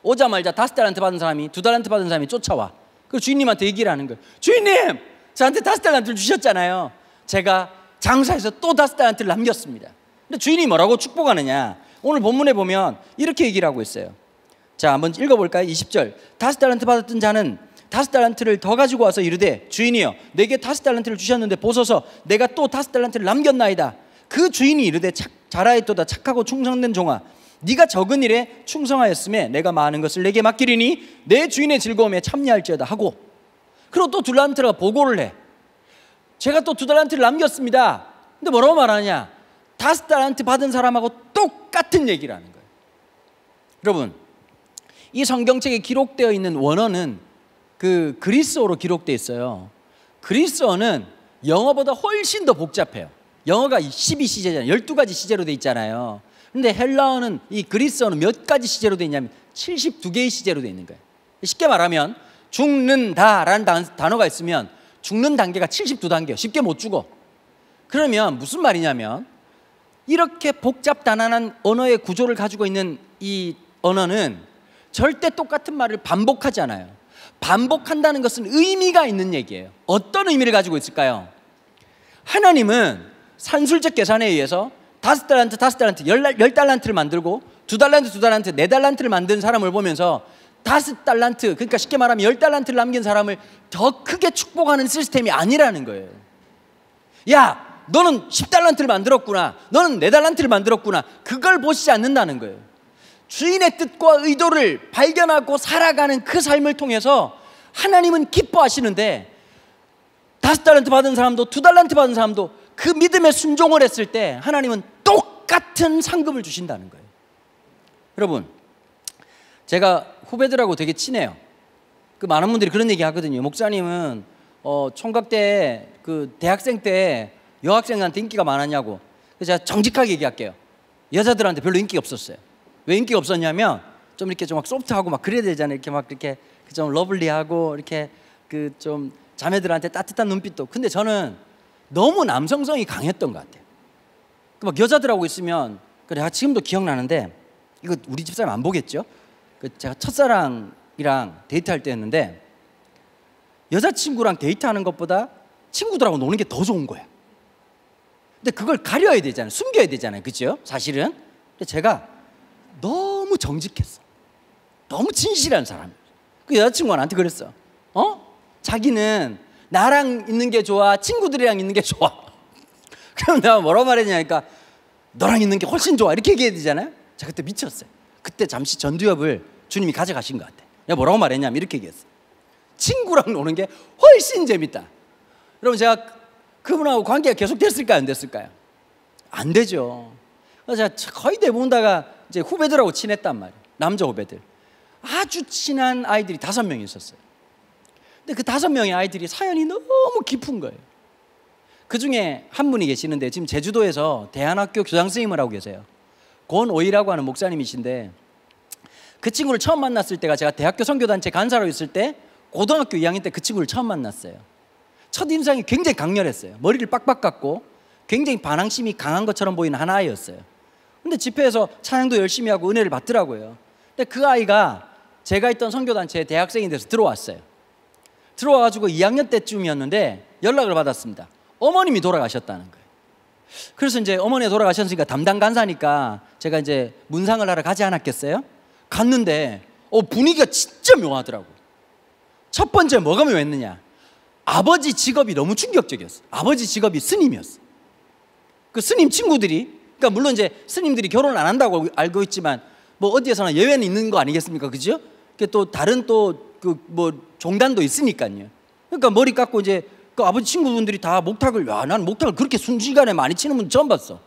오자마자 5달란트 받은 사람이 2달란트 받은 사람이 쫓아와. 그리고 주인님한테 얘기를 하는 거예요. 주인님, 저한테 5달란트를 주셨잖아요. 제가 장사해서 또 5달란트를 남겼습니다. 근데 주인이 뭐라고 축복하느냐? 오늘 본문에 보면 이렇게 얘기를 하고 있어요. 자, 한번 읽어볼까요? 20절. 5달란트 받았던 자는 5달란트를 더 가지고 와서 이르되, 주인이여, 내게 5달란트를 주셨는데 보소서, 내가 또 5달란트를 남겼나이다. 그 주인이 이르되, 잘하였도다. 착하고 충성된 종아, 네가 적은 일에 충성하였음에 내가 많은 것을 내게 맡기리니 내 주인의 즐거움에 참여할지어다 하고, 그리고 또 2달란트가 보고를 해. 제가 또 2달란트를 남겼습니다. 근데 뭐라고 말하냐? 5달란트 받은 사람하고 똑같은 얘기를 하는 거예요. 여러분, 이 성경책에 기록되어 있는 원어는 그 그리스어로 기록되어 있어요. 그리스어는 영어보다 훨씬 더 복잡해요. 영어가 12시제잖아요. 12가지 시제로 되어 있잖아요. 근데 헬라어는, 이 그리스어는 몇 가지 시제로 되어 있냐면 72개의 시제로 되어 있는 거예요. 쉽게 말하면 죽는다라는 단어가 있으면 죽는 단계가 72단계예요. 쉽게 못 죽어. 그러면 무슨 말이냐면, 이렇게 복잡단단한 언어의 구조를 가지고 있는 이 언어는 절대 똑같은 말을 반복하지 않아요. 반복한다는 것은 의미가 있는 얘기예요. 어떤 의미를 가지고 있을까요? 하나님은 산술적 계산에 의해서 5달란트, 10달란트를 만들고 2달란트, 4달란트를 만든 사람을 보면서 5달란트, 그러니까 쉽게 말하면 10달란트를 남긴 사람을 더 크게 축복하는 시스템이 아니라는 거예요. 야, 너는 10달란트를 만들었구나, 너는 4달란트를 만들었구나, 그걸 보시지 않는다는 거예요. 주인의 뜻과 의도를 발견하고 살아가는 그 삶을 통해서 하나님은 기뻐하시는데, 5달란트 받은 사람도 2달란트 받은 사람도 그 믿음에 순종을 했을 때 하나님은 똑같은 상급을 주신다는 거예요. 여러분, 제가 후배들하고 되게 친해요. 그 많은 분들이 그런 얘기 하거든요. 목사님은 총각 때, 그 대학생 때 여학생한테 인기가 많았냐고. 그래서 제가 정직하게 얘기할게요. 여자들한테 별로 인기가 없었어요. 왜 인기가 없었냐면, 좀 이렇게 좀 막 소프트하고 막 그래야 되잖아요. 이렇게 막 이렇게 좀 러블리하고 이렇게 그 좀 자매들한테 따뜻한 눈빛도. 근데 저는 너무 남성성이 강했던 것 같아요. 막 여자들하고 있으면, 그래, 지금도 기억나는데, 이거 우리 집사람 안 보겠죠? 제가 첫사랑이랑 데이트할 때였는데, 여자친구랑 데이트하는 것보다 친구들하고 노는 게 더 좋은 거야. 근데 그걸 가려야 되잖아요. 숨겨야 되잖아요. 그죠? 사실은. 근데 제가 너무 정직했어. 너무 진실한 사람이에요. 그 여자친구가 나한테 그랬어. 자기는 나랑 있는 게 좋아, 친구들이랑 있는 게 좋아. 그럼 내가 뭐라고 말했냐니까, 너랑 있는 게 훨씬 좋아, 이렇게 얘기해야 되잖아요. 제가 그때 미쳤어요. 그때 잠시 전두엽을 주님이 가져가신 것 같아. 내가 뭐라고 말했냐면 이렇게 얘기했어. 친구랑 노는 게 훨씬 재밌다. 여러분, 제가 그분하고 관계가 계속 됐을까요, 안 됐을까요? 안 되죠. 그래서 제가 거의 대부분 다가 이제 후배들하고 친했단 말이에요. 남자 후배들. 아주 친한 아이들이 5명이 있었어요. 근데 그 5명의 아이들이 사연이 너무 깊은 거예요. 그 중에 한 분이 계시는데, 지금 제주도에서 대안학교 교장 선생님을 하고 계세요. 권오희라고 하는 목사님이신데, 그 친구를 처음 만났을 때가 제가 대학교 선교단체 간사로 있을 때, 고등학교 2학년 때 그 친구를 처음 만났어요. 첫인상이 굉장히 강렬했어요. 머리를 빡빡 깎고 굉장히 반항심이 강한 것처럼 보이는 한 아이였어요. 근데 집회에서 찬양도 열심히 하고 은혜를 받더라고요. 근데 그 아이가 제가 있던 선교단체에 대학생이 돼서 들어왔어요. 들어와가지고 2학년 때쯤이었는데 연락을 받았습니다. 어머님이 돌아가셨다는 거예요. 그래서 이제 어머니가 돌아가셨으니까 담당 간사니까 제가 이제 문상을 하러 가지 않았겠어요? 갔는데 분위기가 진짜 묘하더라고. 첫 번째 뭐가 묘했느냐? 아버지 직업이 너무 충격적이었어. 아버지 직업이 스님이었어. 그 스님 친구들이, 그러니까 물론 이제 스님들이 결혼을 안 한다고 알고 있지만 뭐 어디에서나 예외는 있는 거 아니겠습니까? 그죠? 또 다른 또 그 뭐 종단도 있으니까요. 그러니까 머리 깎고 이제 그 아버지 친구분들이 다 목탁을, 야, 난 목탁을 그렇게 순식간에 많이 치는 분 처음 봤어.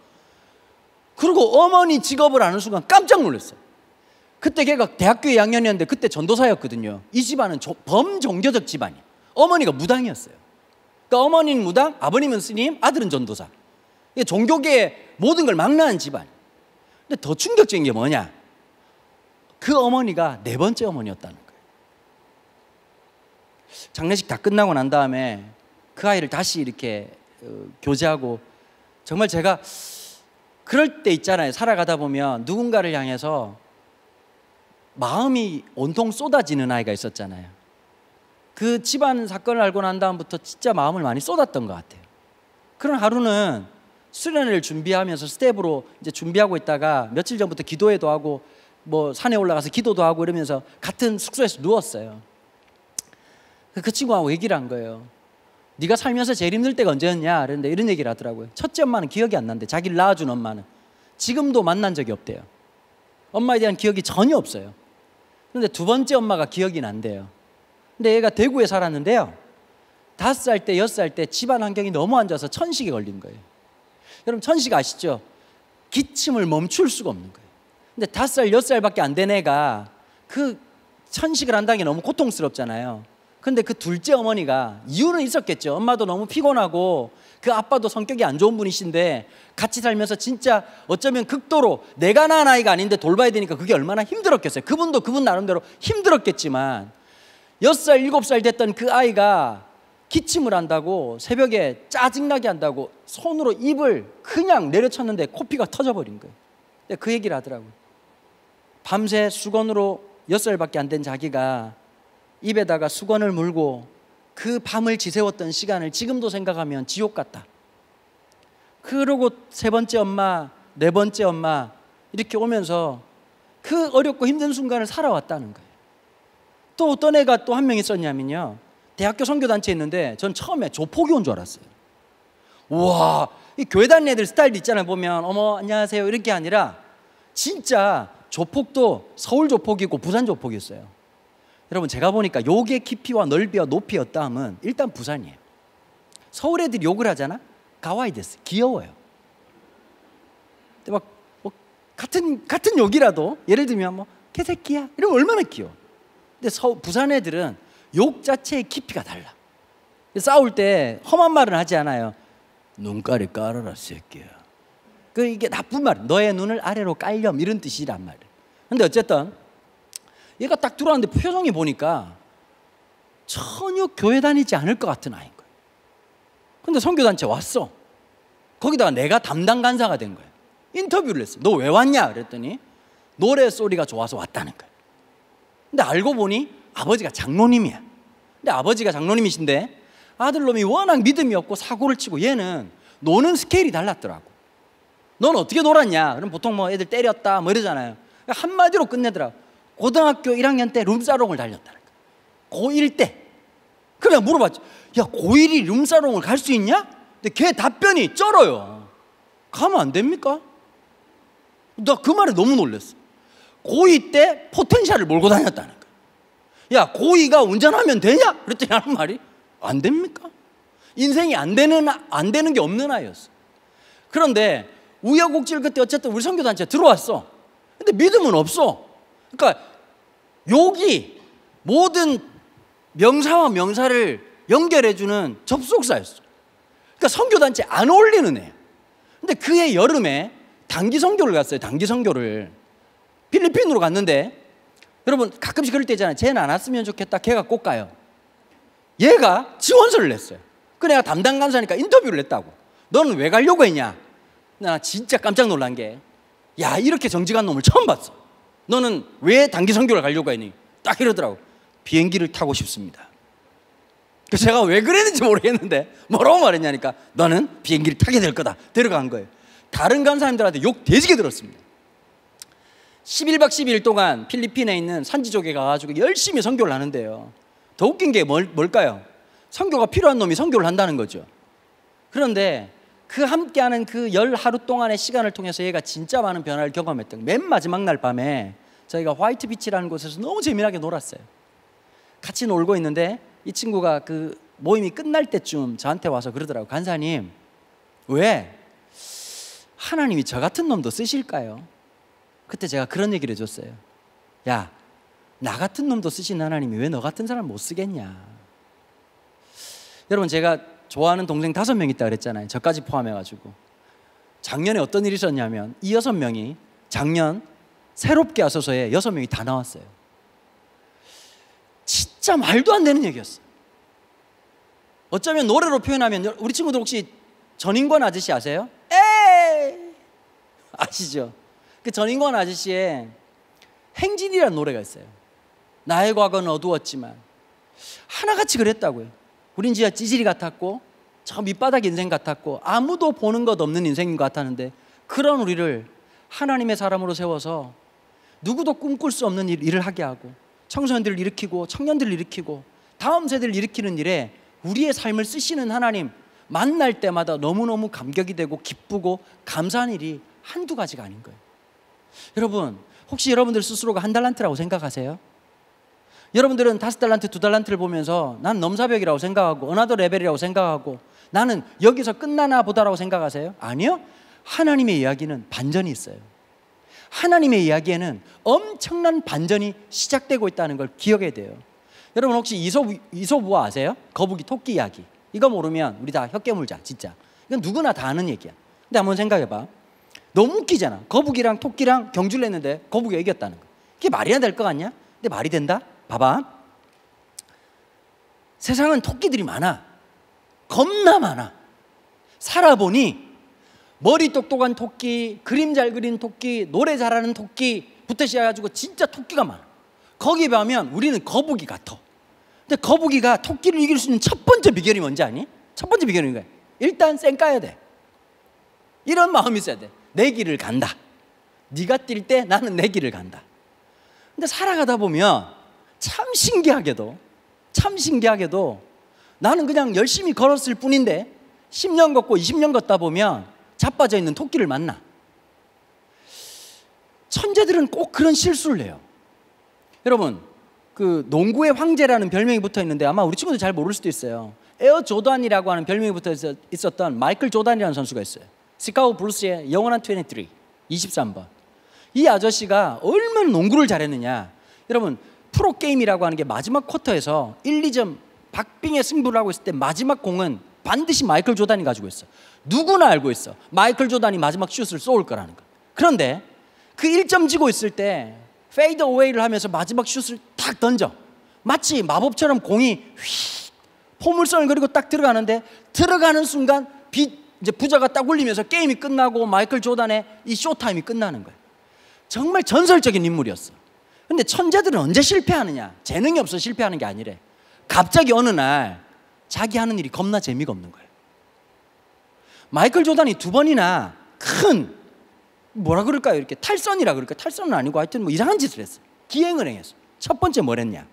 그리고 어머니 직업을 아는 순간 깜짝 놀랐어요. 그때 걔가 대학교 2학년이었는데 그때 전도사였거든요. 이 집안은 범종교적 집안이에요. 어머니가 무당이었어요. 그러니까 어머니는 무당, 아버님은 스님, 아들은 전도사. 이게 종교계의 모든 걸 망라한 집안. 근데 더 충격적인 게 뭐냐? 그 어머니가 네 번째 어머니였다는 거예요. 장례식 다 끝나고 난 다음에 그 아이를 다시 이렇게 교제하고, 정말 제가 그럴 때 있잖아요. 살아가다 보면 누군가를 향해서 마음이 온통 쏟아지는 아이가 있었잖아요. 그 집안 사건을 알고 난 다음부터 진짜 마음을 많이 쏟았던 것 같아요. 그런 하루는 수련회를 준비하면서 스텝으로 이제 준비하고 있다가 며칠 전부터 기도회도 하고 뭐 산에 올라가서 기도도 하고 이러면서 같은 숙소에서 누웠어요. 그 친구하고 얘기를 한 거예요. 네가 살면서 제일 힘들 때가 언제였냐? 그런데 이런 얘기를 하더라고요. 첫째 엄마는 기억이 안 난대. 자기를 낳아준 엄마는 지금도 만난 적이 없대요. 엄마에 대한 기억이 전혀 없어요. 그런데 두 번째 엄마가 기억이 난대요. 근데 얘가 대구에 살았는데요, 5살 때 6살 때 집안 환경이 너무 안 좋아서 천식에 걸린 거예요. 여러분 천식 아시죠? 기침을 멈출 수가 없는 거예요. 근데 5살 6살밖에 안 된 애가 그 천식을 한다는 게 너무 고통스럽잖아요. 근데 그 둘째 어머니가, 이유는 있었겠죠. 엄마도 너무 피곤하고 그 아빠도 성격이 안 좋은 분이신데 같이 살면서 진짜 어쩌면 극도로 내가 낳은 아이가 아닌데 돌봐야 되니까 그게 얼마나 힘들었겠어요. 그분도 그분 나름대로 힘들었겠지만 6살 7살 됐던 그 아이가 기침을 한다고, 새벽에 짜증나게 한다고 손으로 입을 그냥 내려쳤는데 코피가 터져버린 거예요. 그 얘기를 하더라고요. 밤새 수건으로 6살밖에 안 된 자기가 입에다가 수건을 물고 그 밤을 지새웠던 시간을 지금도 생각하면 지옥 같다. 그러고 세 번째 엄마, 네 번째 엄마 이렇게 오면서 그 어렵고 힘든 순간을 살아왔다는 거예요. 또 어떤 애가 또 한 명 있었냐면요, 대학교 선교단체에 있는데 전 처음에 조폭이 온 줄 알았어요. 우와, 이 교회 다니는 애들 스타일 있잖아요. 보면 어머 안녕하세요 이렇게 아니라 진짜 조폭도 서울 조폭이고 부산 조폭이었어요. 여러분 제가 보니까 욕의 깊이와 넓이와 높이였다 하면 일단 부산이에요. 서울 애들이 욕을 하잖아? 가와이 데스, 귀여워요. 근데 막 뭐 같은 욕이라도 예를 들면 뭐 개새끼야 이러면 얼마나 귀여워. 근데 부산 애들은 욕 자체의 깊이가 달라. 싸울 때 험한 말은 하지 않아요. 눈깔이 깔아라 새끼야. 이게 나쁜 말, 너의 눈을 아래로 깔렴 이런 뜻이란 말이에요. 근데 어쨌든 얘가 딱 들어왔는데 표정이 보니까 전혀 교회 다니지 않을 것 같은 아이인 거예요. 근데 선교단체 왔어. 거기다가 내가 담당 간사가 된 거예요. 인터뷰를 했어요. 너 왜 왔냐? 그랬더니 노래 소리가 좋아서 왔다는 거예요. 근데 알고 보니 아버지가 장로님이야. 근데 아버지가 장로님이신데 아들놈이 워낙 믿음이 없고 사고를 치고 얘는 노는 스케일이 달랐더라고. 넌 어떻게 놀았냐? 그럼 보통 뭐 애들 때렸다 뭐 이러잖아요. 한마디로 끝내더라고. 고등학교 1학년 때 룸사롱을 달렸다는 거야. 고1 때. 그래 물어봤지. 야 고1이 룸사롱을 갈 수 있냐? 근데 걔 답변이 쩔어요. 가면 안 됩니까? 나 그 말에 너무 놀랐어. 고2 때 포텐셜을 몰고 다녔다는 거야. 야 고2가 운전하면 되냐? 그랬더니 하는 말이 안 됩니까? 인생이 안 되는 게 없는 아이였어. 그런데 우여곡절 끝에 어쨌든 우리 선교단체에 들어왔어. 근데 믿음은 없어. 그러니까 욕이 모든 명사와 명사를 연결해주는 접속사였어. 그러니까 선교단체 안 어울리는 애. 근데 그해 여름에 단기 선교를 갔어요. 단기 선교를 필리핀으로 갔는데, 여러분 가끔씩 그럴 때 있잖아요. 쟤는 안 왔으면 좋겠다. 걔가 꼭 가요. 얘가 지원서를 냈어요. 그 내가 담당 간사니까 인터뷰를 했다고. 너는 왜 가려고 했냐? 나 진짜 깜짝 놀란 게, 야 이렇게 정직한 놈을 처음 봤어. 너는 왜 단기 선교를 가려고 했니? 딱 이러더라고. 비행기를 타고 싶습니다. 그래서 제가 왜 그랬는지 모르겠는데 뭐라고 말했냐니까, 너는 비행기를 타게 될 거다. 데려간 거예요. 다른 간사님들한테 욕 되지게 들었습니다. 11박 12일 동안 필리핀에 있는 산지족에 가가지고 열심히 선교를 하는데요, 더 웃긴 게 뭘까요? 선교가 필요한 놈이 선교를 한다는 거죠. 그런데 그 함께하는 그 10하루 동안의 시간을 통해서 얘가 진짜 많은 변화를 경험했던, 맨 마지막 날 밤에 저희가 화이트 비치라는 곳에서 너무 재미나게 놀았어요. 같이 놀고 있는데 이 친구가 그 모임이 끝날 때쯤 저한테 와서 그러더라고요. 간사님, 왜 하나님이 저 같은 놈도 쓰실까요? 그때 제가 그런 얘기를 해줬어요. 야, 나 같은 놈도 쓰신 하나님이 왜 너 같은 사람 못 쓰겠냐? 여러분 제가 좋아하는 동생 5명 있다 그랬잖아요. 저까지 포함해가지고. 작년에 어떤 일이 있었냐면 이 6명이 작년 새롭게 하소서에 6명이 다 나왔어요. 진짜 말도 안 되는 얘기였어요. 어쩌면 노래로 표현하면 우리 친구들 혹시 전인권 아저씨 아세요? 에이! 아시죠? 그 전인권 아저씨의 행진이라는 노래가 있어요. 나의 과거는 어두웠지만 하나같이 그랬다고요. 우린 진짜 찌질이 같았고 저 밑바닥 인생 같았고 아무도 보는 것 없는 인생인 것 같았는데 그런 우리를 하나님의 사람으로 세워서 누구도 꿈꿀 수 없는 일을 하게 하고 청소년들을 일으키고 청년들을 일으키고 다음 세대를 일으키는 일에 우리의 삶을 쓰시는 하나님 만날 때마다 너무너무 감격이 되고 기쁘고 감사한 일이 한두 가지가 아닌 거예요. 여러분, 혹시 여러분들 스스로가 한 달란트라고 생각하세요? 여러분들은 5달란트, 2달란트를 보면서 난 넘사벽이라고 생각하고 어나더 레벨이라고 생각하고 나는 여기서 끝나나 보다라고 생각하세요? 아니요. 하나님의 이야기는 반전이 있어요. 하나님의 이야기에는 엄청난 반전이 시작되고 있다는 걸 기억해야 돼요. 여러분 혹시 이솝우화 아세요? 거북이 토끼 이야기. 이거 모르면 우리 다 혀 깨물자 진짜. 이건 누구나 다 아는 얘기야. 근데 한번 생각해봐. 너무 웃기잖아. 거북이랑 토끼랑 경주를 했는데 거북이가 이겼다는 거. 이게 말이나 될 것 같냐? 근데 말이 된다? 봐봐. 세상은 토끼들이 많아. 겁나 많아. 살아보니 머리 똑똑한 토끼, 그림 잘 그린 토끼, 노래 잘하는 토끼부터 시작해가지고 진짜 토끼가 많아. 거기에 비하면 우리는 거북이 같아. 근데 거북이가 토끼를 이길 수 있는 첫 번째 비결이 뭔지 아니? 첫 번째 비결은 이거야. 일단 쌩 까야 돼. 이런 마음이 있어야 돼. 내 길을 간다. 네가 뛸 때 나는 내 길을 간다. 근데 살아가다 보면 참 신기하게도 나는 그냥 열심히 걸었을 뿐인데 10년 걷고 20년 걷다 보면 자빠져 있는 토끼를 만나. 천재들은 꼭 그런 실수를 해요. 여러분, 그 농구의 황제라는 별명이 붙어 있는데 아마 우리 친구들 잘 모를 수도 있어요. 에어 조던이라고 하는 별명이 붙어 있었던 마이클 조던이라는 선수가 있어요. 시카고 불스의 영원한 23번. 이 아저씨가 얼마나 농구를 잘했느냐. 여러분, 프로게임이라고 하는 게 마지막 쿼터에서 1, 2점 박빙의 승부를 하고 있을 때 마지막 공은 반드시 마이클 조던이 가지고 있어. 누구나 알고 있어. 마이클 조던이 마지막 슛을 쏠 거라는 거. 그런데 그 1점 지고 있을 때 페이드 어웨이를 하면서 마지막 슛을 탁 던져. 마치 마법처럼 공이 휙 포물선을 그리고 딱 들어가는데 들어가는 순간 이제 부자가 딱 울리면서 게임이 끝나고 마이클 조던의 이 쇼타임이 끝나는 거예요. 정말 전설적인 인물이었어. 근데 천재들은 언제 실패하느냐? 재능이 없어 실패하는 게 아니래. 갑자기 어느 날 자기 하는 일이 겁나 재미가 없는 거예요. 마이클 조던이 2번이나 큰 뭐라 그럴까요? 이렇게 탈선이라 그럴까요? 탈선은 아니고 하여튼 뭐 이상한 짓을 했어. 기행을 행했어. 첫 번째 뭘 했냐?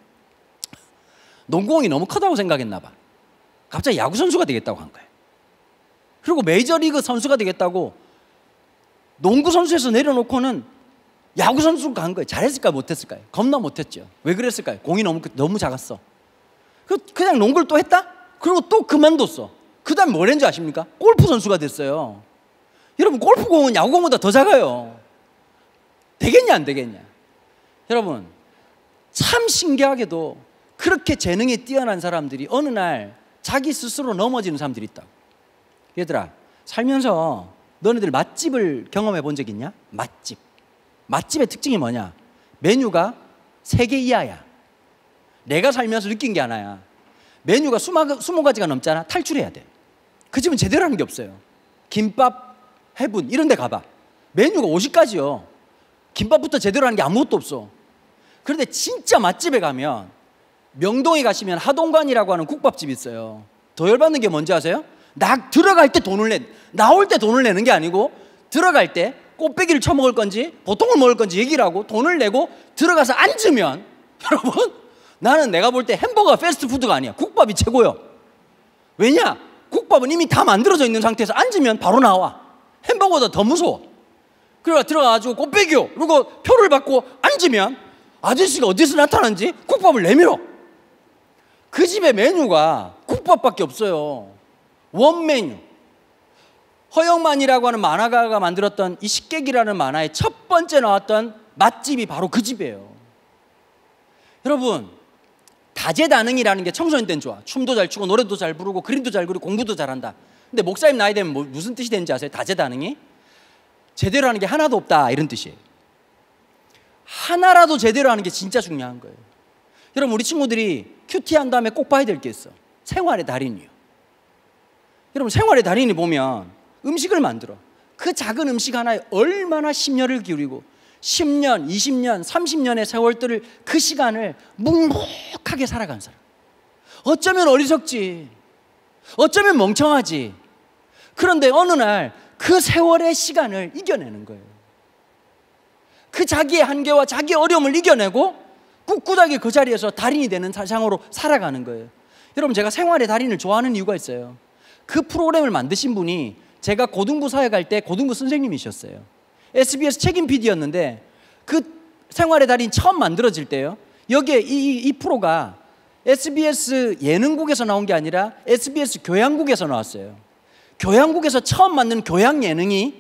농구공이 너무 크다고 생각했나 봐. 갑자기 야구 선수가 되겠다고 한 거예요. 그리고 메이저리그 선수가 되겠다고 농구 선수에서 내려놓고는 야구 선수로 간 거예요. 잘했을까요? 못했을까요? 겁나 못했죠. 왜 그랬을까요? 공이 너무 작았어. 그냥 농구를 또 했다? 그리고 또 그만뒀어. 그 다음에 뭘 했는지 아십니까? 골프 선수가 됐어요. 여러분, 골프공은 야구공보다 더 작아요. 되겠냐 안 되겠냐? 여러분, 참 신기하게도 그렇게 재능이 뛰어난 사람들이 어느 날 자기 스스로 넘어지는 사람들이 있다고. 얘들아, 살면서 너네들 맛집을 경험해 본 적 있냐? 맛집의 특징이 뭐냐? 메뉴가 3개 이하야. 내가 살면서 느낀 게 하나야. 메뉴가 20가지가 넘잖아. 탈출해야 돼. 그 집은 제대로 하는 게 없어요. 김밥, 해분 이런 데 가봐. 메뉴가 50가지요. 김밥부터 제대로 하는 게 아무것도 없어. 그런데 진짜 맛집에 가면, 명동에 가시면 하동관이라고 하는 국밥집이 있어요. 더 열받는 게 뭔지 아세요? 들어갈 때 돈을 나올 때 돈을 내는 게 아니고 들어갈 때 꽃배기를 쳐먹을 건지 보통을 먹을 건지 얘기를 하고 돈을 내고 들어가서 앉으면, 여러분, 나는 내가 볼 때 햄버거가 패스트푸드가 아니야. 국밥이 최고요. 왜냐? 국밥은 이미 다 만들어져 있는 상태에서 앉으면 바로 나와. 햄버거보다 더 무서워. 그래가 들어가가지고 꽃배기요. 그리고 표를 받고 앉으면 아저씨가 어디서 나타나는지 국밥을 내밀어. 그 집의 메뉴가 국밥밖에 없어요. 원 메뉴. 허영만이라고 하는 만화가가 만들었던 이 식객이라는 만화에 첫 번째 나왔던 맛집이 바로 그 집이에요. 여러분, 다 다재다능이라는 게 청소년 때는 좋아. 춤도 잘 추고 노래도 잘 부르고 그림도 잘 그리고 공부도 잘한다. 근데 목사님 나이 되면 무슨 뜻이 되는지 아세요? 다재다능이 제대로 하는 게 하나도 없다 이런 뜻이에요. 하나라도 제대로 하는 게 진짜 중요한 거예요. 여러분 우리 친구들이 큐티 한 다음에 꼭 봐야 될 게 있어. 생활의 달인이요. 여러분 생활의 달인이 보면 음식을 만들어. 그 작은 음식 하나에 얼마나 심혈을 기울이고 10년, 20년, 30년의 세월들을 그 시간을 묵묵하게 살아간 사람. 어쩌면 어리석지, 어쩌면 멍청하지. 그런데 어느 날 그 세월의 시간을 이겨내는 거예요. 그 자기의 한계와 자기의 어려움을 이겨내고 꿋꿋하게 그 자리에서 달인이 되는 사상으로 살아가는 거예요. 여러분 제가 생활의 달인을 좋아하는 이유가 있어요. 그 프로그램을 만드신 분이 제가 고등부 사회 갈 때 고등부 선생님이셨어요. SBS 책임 PD였는데 그 생활의 달인 처음 만들어질 때요, 여기에 이 프로가 SBS 예능국에서 나온 게 아니라 SBS 교양국에서 나왔어요. 교양국에서 처음 만든 교양 예능이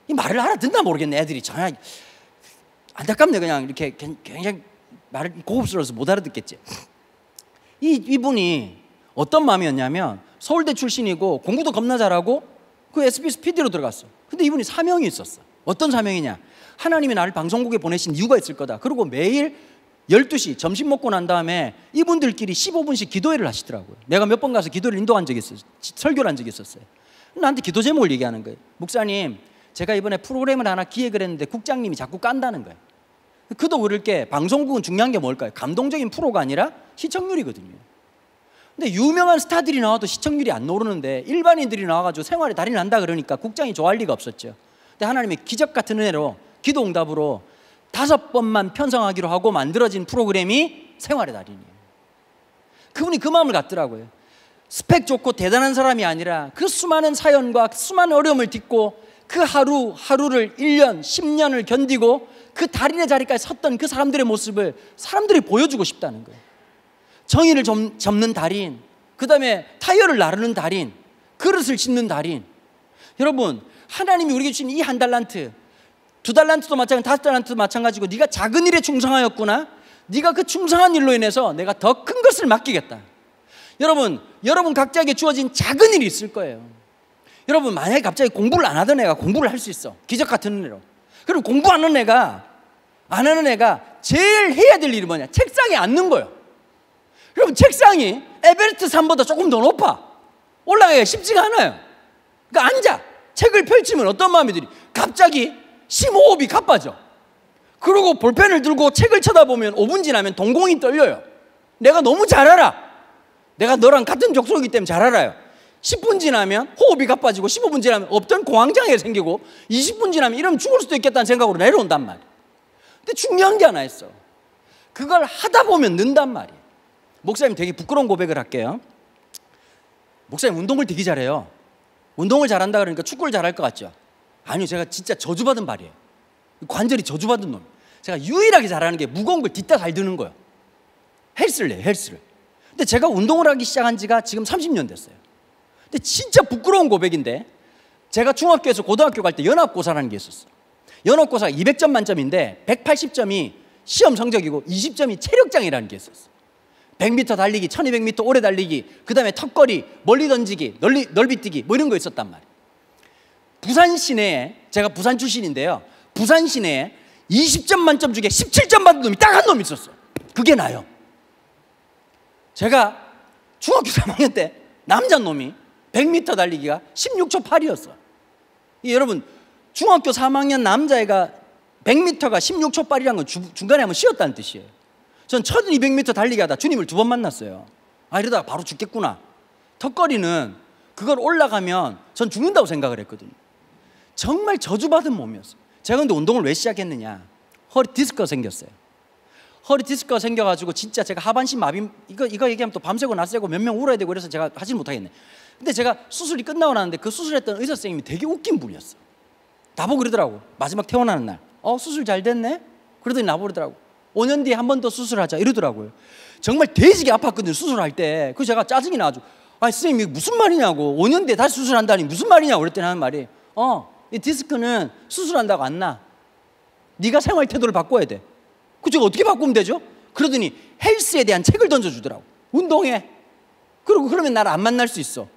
이 말을 알아듣나 모르겠네. 애들이 전혀 안타깝네. 그냥 이렇게 굉장히 말을 고급스러워서 못 알아듣겠지. 이분이 어떤 마음이었냐면 서울대 출신이고 공부도 겁나 잘하고 그 SBS PD로 들어갔어. 근데 이분이 사명이 있었어. 어떤 사명이냐? 하나님이 나를 방송국에 보내신 이유가 있을 거다. 그리고 매일 12시 점심 먹고 난 다음에 이분들끼리 15분씩 기도회를 하시더라고요. 내가 몇 번 가서 기도를 인도한 적이 있어요. 설교를 한 적이 있었어요. 나한테 기도 제목을 얘기하는 거예요. 목사님, 제가 이번에 프로그램을 하나 기획을 했는데 국장님이 자꾸 깐다는 거예요. 그도 그럴 게 방송국은 중요한 게 뭘까요? 감동적인 프로가 아니라 시청률이거든요. 근데 유명한 스타들이 나와도 시청률이 안 오르는데 일반인들이 나와가지고 생활의 달인을 한다 그러니까 국장이 좋아할 리가 없었죠. 근데 하나님의 기적 같은 은혜로 기도 응답으로 5번만 편성하기로 하고 만들어진 프로그램이 생활의 달인이에요. 그분이 그 마음을 갖더라고요. 스펙 좋고 대단한 사람이 아니라 그 수많은 사연과 수많은 어려움을 딛고 그 하루하루를 1년, 10년을 견디고 그 달인의 자리까지 섰던 그 사람들의 모습을 사람들이 보여주고 싶다는 거예요. 정의를 접는 달인, 그 다음에 타이어를 나르는 달인, 그릇을 씻는 달인. 여러분 하나님이 우리에게 주신 이 1달란트, 2달란트도 마찬가지고 5달란트도 마찬가지고 네가 작은 일에 충성하였구나. 네가 그 충성한 일로 인해서 내가 더 큰 것을 맡기겠다. 여러분 각자에게 주어진 작은 일이 있을 거예요. 여러분 만약에 갑자기 공부를 안 하던 애가 공부를 할 수 있어. 기적 같은 은혜로. 그럼 공부 안 하는 애가 제일 해야 될 일이 뭐냐? 책상에 앉는 거예요. 여러분 책상이 에베레스트 산보다 조금 더 높아. 올라가기가 쉽지가 않아요. 그러니까 앉아. 책을 펼치면 어떤 마음이 들이? 갑자기 심호흡이 가빠져. 그리고 볼펜을 들고 책을 쳐다보면 5분 지나면 동공이 떨려요. 내가 너무 잘 알아. 내가 너랑 같은 족속이기 때문에 잘 알아요. 10분 지나면 호흡이 가빠지고 15분 지나면 없던 공황장애가 생기고 20분 지나면 이러면 죽을 수도 있겠다는 생각으로 내려온단 말이에요. 근데 중요한 게 하나 있어. 그걸 하다 보면 는단 말이에요. 목사님 되게 부끄러운 고백을 할게요. 목사님 운동을 되게 잘해요. 운동을 잘한다 그러니까 축구를 잘할 것 같죠? 아니요, 제가 진짜 저주받은 발이에요. 관절이 저주받은 놈. 제가 유일하게 잘하는 게 무거운 걸 뒷다 잘 드는 거예요. 헬스를 해요, 헬스를. 근데 제가 운동을 하기 시작한 지가 지금 30년 됐어요. 근데 진짜 부끄러운 고백인데 제가 중학교에서 고등학교 갈 때 연합고사라는 게 있었어요. 연합고사가 200점 만점인데 180점이 시험 성적이고 20점이 체력장이라는 게 있었어요. 100m 달리기, 1200m 오래 달리기, 그 다음에 턱걸이, 멀리 던지기, 넓이뛰기 뭐 이런 거 있었단 말이에요. 부산 시내에, 제가 부산 출신인데요, 부산 시내에 20점 만점 중에 17점 받은 놈이 딱 한 놈 있었어요. 그게 나요. 제가 중학교 3학년 때 남자 놈이 100m 달리기가 16초 8이었어. 여러분 중학교 3학년 남자애가 100m가 16초 8이라는 건 중간에 한번 쉬었다는 뜻이에요. 전 1200m 달리기 하다 주님을 2번 만났어요. 아, 이러다가 바로 죽겠구나. 턱걸이는 그걸 올라가면 전 죽는다고 생각을 했거든요. 정말 저주받은 몸이었어요. 제가 근데 운동을 왜 시작했느냐? 허리 디스크가 생겼어요. 허리 디스크가 생겨가지고 진짜 제가 하반신 마비, 이거 얘기하면 또 밤새고 낮새고 몇 명 울어야 되고 그래서 제가 하질 못하겠네. 근데 제가 수술이 끝나고 나는데 그 수술했던 의사 선생님이 되게 웃긴 분이었어. 나보고 그러더라고. 마지막 퇴원하는 날, 수술 잘 됐네? 그러더니 나보고 그러더라고. 5년 뒤에 한 번 더 수술하자 이러더라고요. 정말 돼지게 아팠거든요, 수술할 때. 그래서 제가 짜증이 나가지고, 아니 선생님 이게 무슨 말이냐고, 5년 뒤에 다시 수술한다니 무슨 말이냐고 그랬더니 하는 말이, 이 디스크는 수술한다고 안 나. 네가 생활 태도를 바꿔야 돼. 그 제가 어떻게 바꾸면 되죠? 그러더니 헬스에 대한 책을 던져주더라고. 운동해. 그리고 그러면 나를 안 만날 수 있어.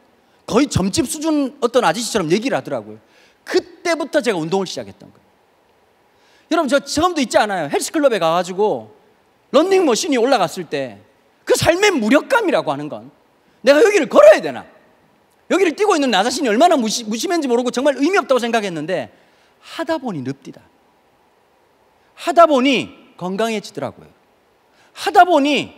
거의 점집 수준 어떤 아저씨처럼 얘기를 하더라고요. 그때부터 제가 운동을 시작했던 거예요. 여러분, 저 지금도 있지 않아요? 헬스클럽에 가가지고 런닝머신이 올라갔을 때 그 삶의 무력감이라고 하는 건, 내가 여기를 걸어야 되나, 여기를 뛰고 있는 나 자신이 얼마나 무심한지 모르고 정말 의미 없다고 생각했는데, 하다 보니 늪디다. 하다 보니 건강해지더라고요. 하다 보니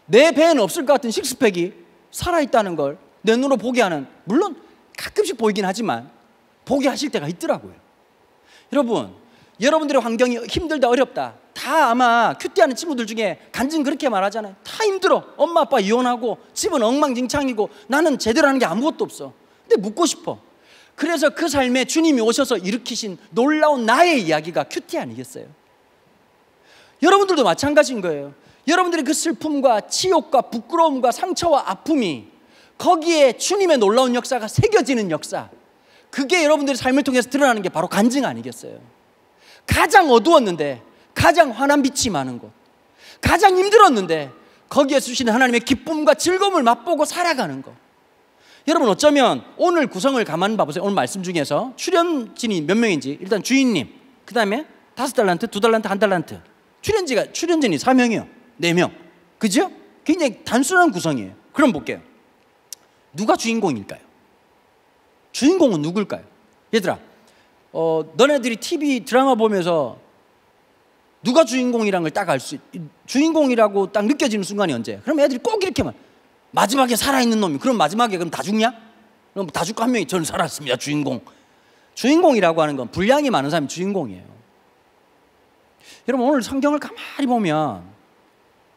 내 배에는 없을 것 같은 식스팩이 살아있다는 걸 내 눈으로 보게 하는, 물론 가끔씩 보이긴 하지만 보게 하실 때가 있더라고요. 여러분, 여러분들의 환경이 힘들다, 어렵다, 다 아마 큐티하는 친구들 중에 간증 그렇게 말하잖아요. 다 힘들어. 엄마 아빠 이혼하고 집은 엉망진창이고 나는 제대로 하는 게 아무것도 없어. 근데 묻고 싶어. 그래서 그 삶에 주님이 오셔서 일으키신 놀라운 나의 이야기가 큐티 아니겠어요? 여러분들도 마찬가지인 거예요. 여러분들의 그 슬픔과 치욕과 부끄러움과 상처와 아픔이, 거기에 주님의 놀라운 역사가 새겨지는 역사, 그게 여러분들의 삶을 통해서 드러나는 게 바로 간증 아니겠어요? 가장 어두웠는데 가장 환한 빛이 많은 곳, 가장 힘들었는데 거기에서 주시는 하나님의 기쁨과 즐거움을 맛보고 살아가는 것. 여러분, 어쩌면 오늘 구성을 가만 봐보세요. 오늘 말씀 중에서 출연진이 몇 명인지, 일단 주인님, 그 다음에 5달란트, 2달란트, 1달란트, 출연진이 4명이요 4명, 그죠? 굉장히 단순한 구성이에요. 그럼 볼게요. 누가 주인공일까요? 주인공은 누굴까요? 얘들아, 너네들이 TV 드라마 보면서 누가 주인공이라는 걸 딱 알 수, 주인공이라고 딱 느껴지는 순간이 언제예요? 그럼 애들이 꼭 이렇게만, 마지막에 살아있는 놈이, 그럼 마지막에 그럼 다 죽냐? 그럼 다 죽고 한 명이 저는 살았습니다, 주인공. 주인공이라고 하는 건 분량이 많은 사람이 주인공이에요. 여러분, 오늘 성경을 가만히 보면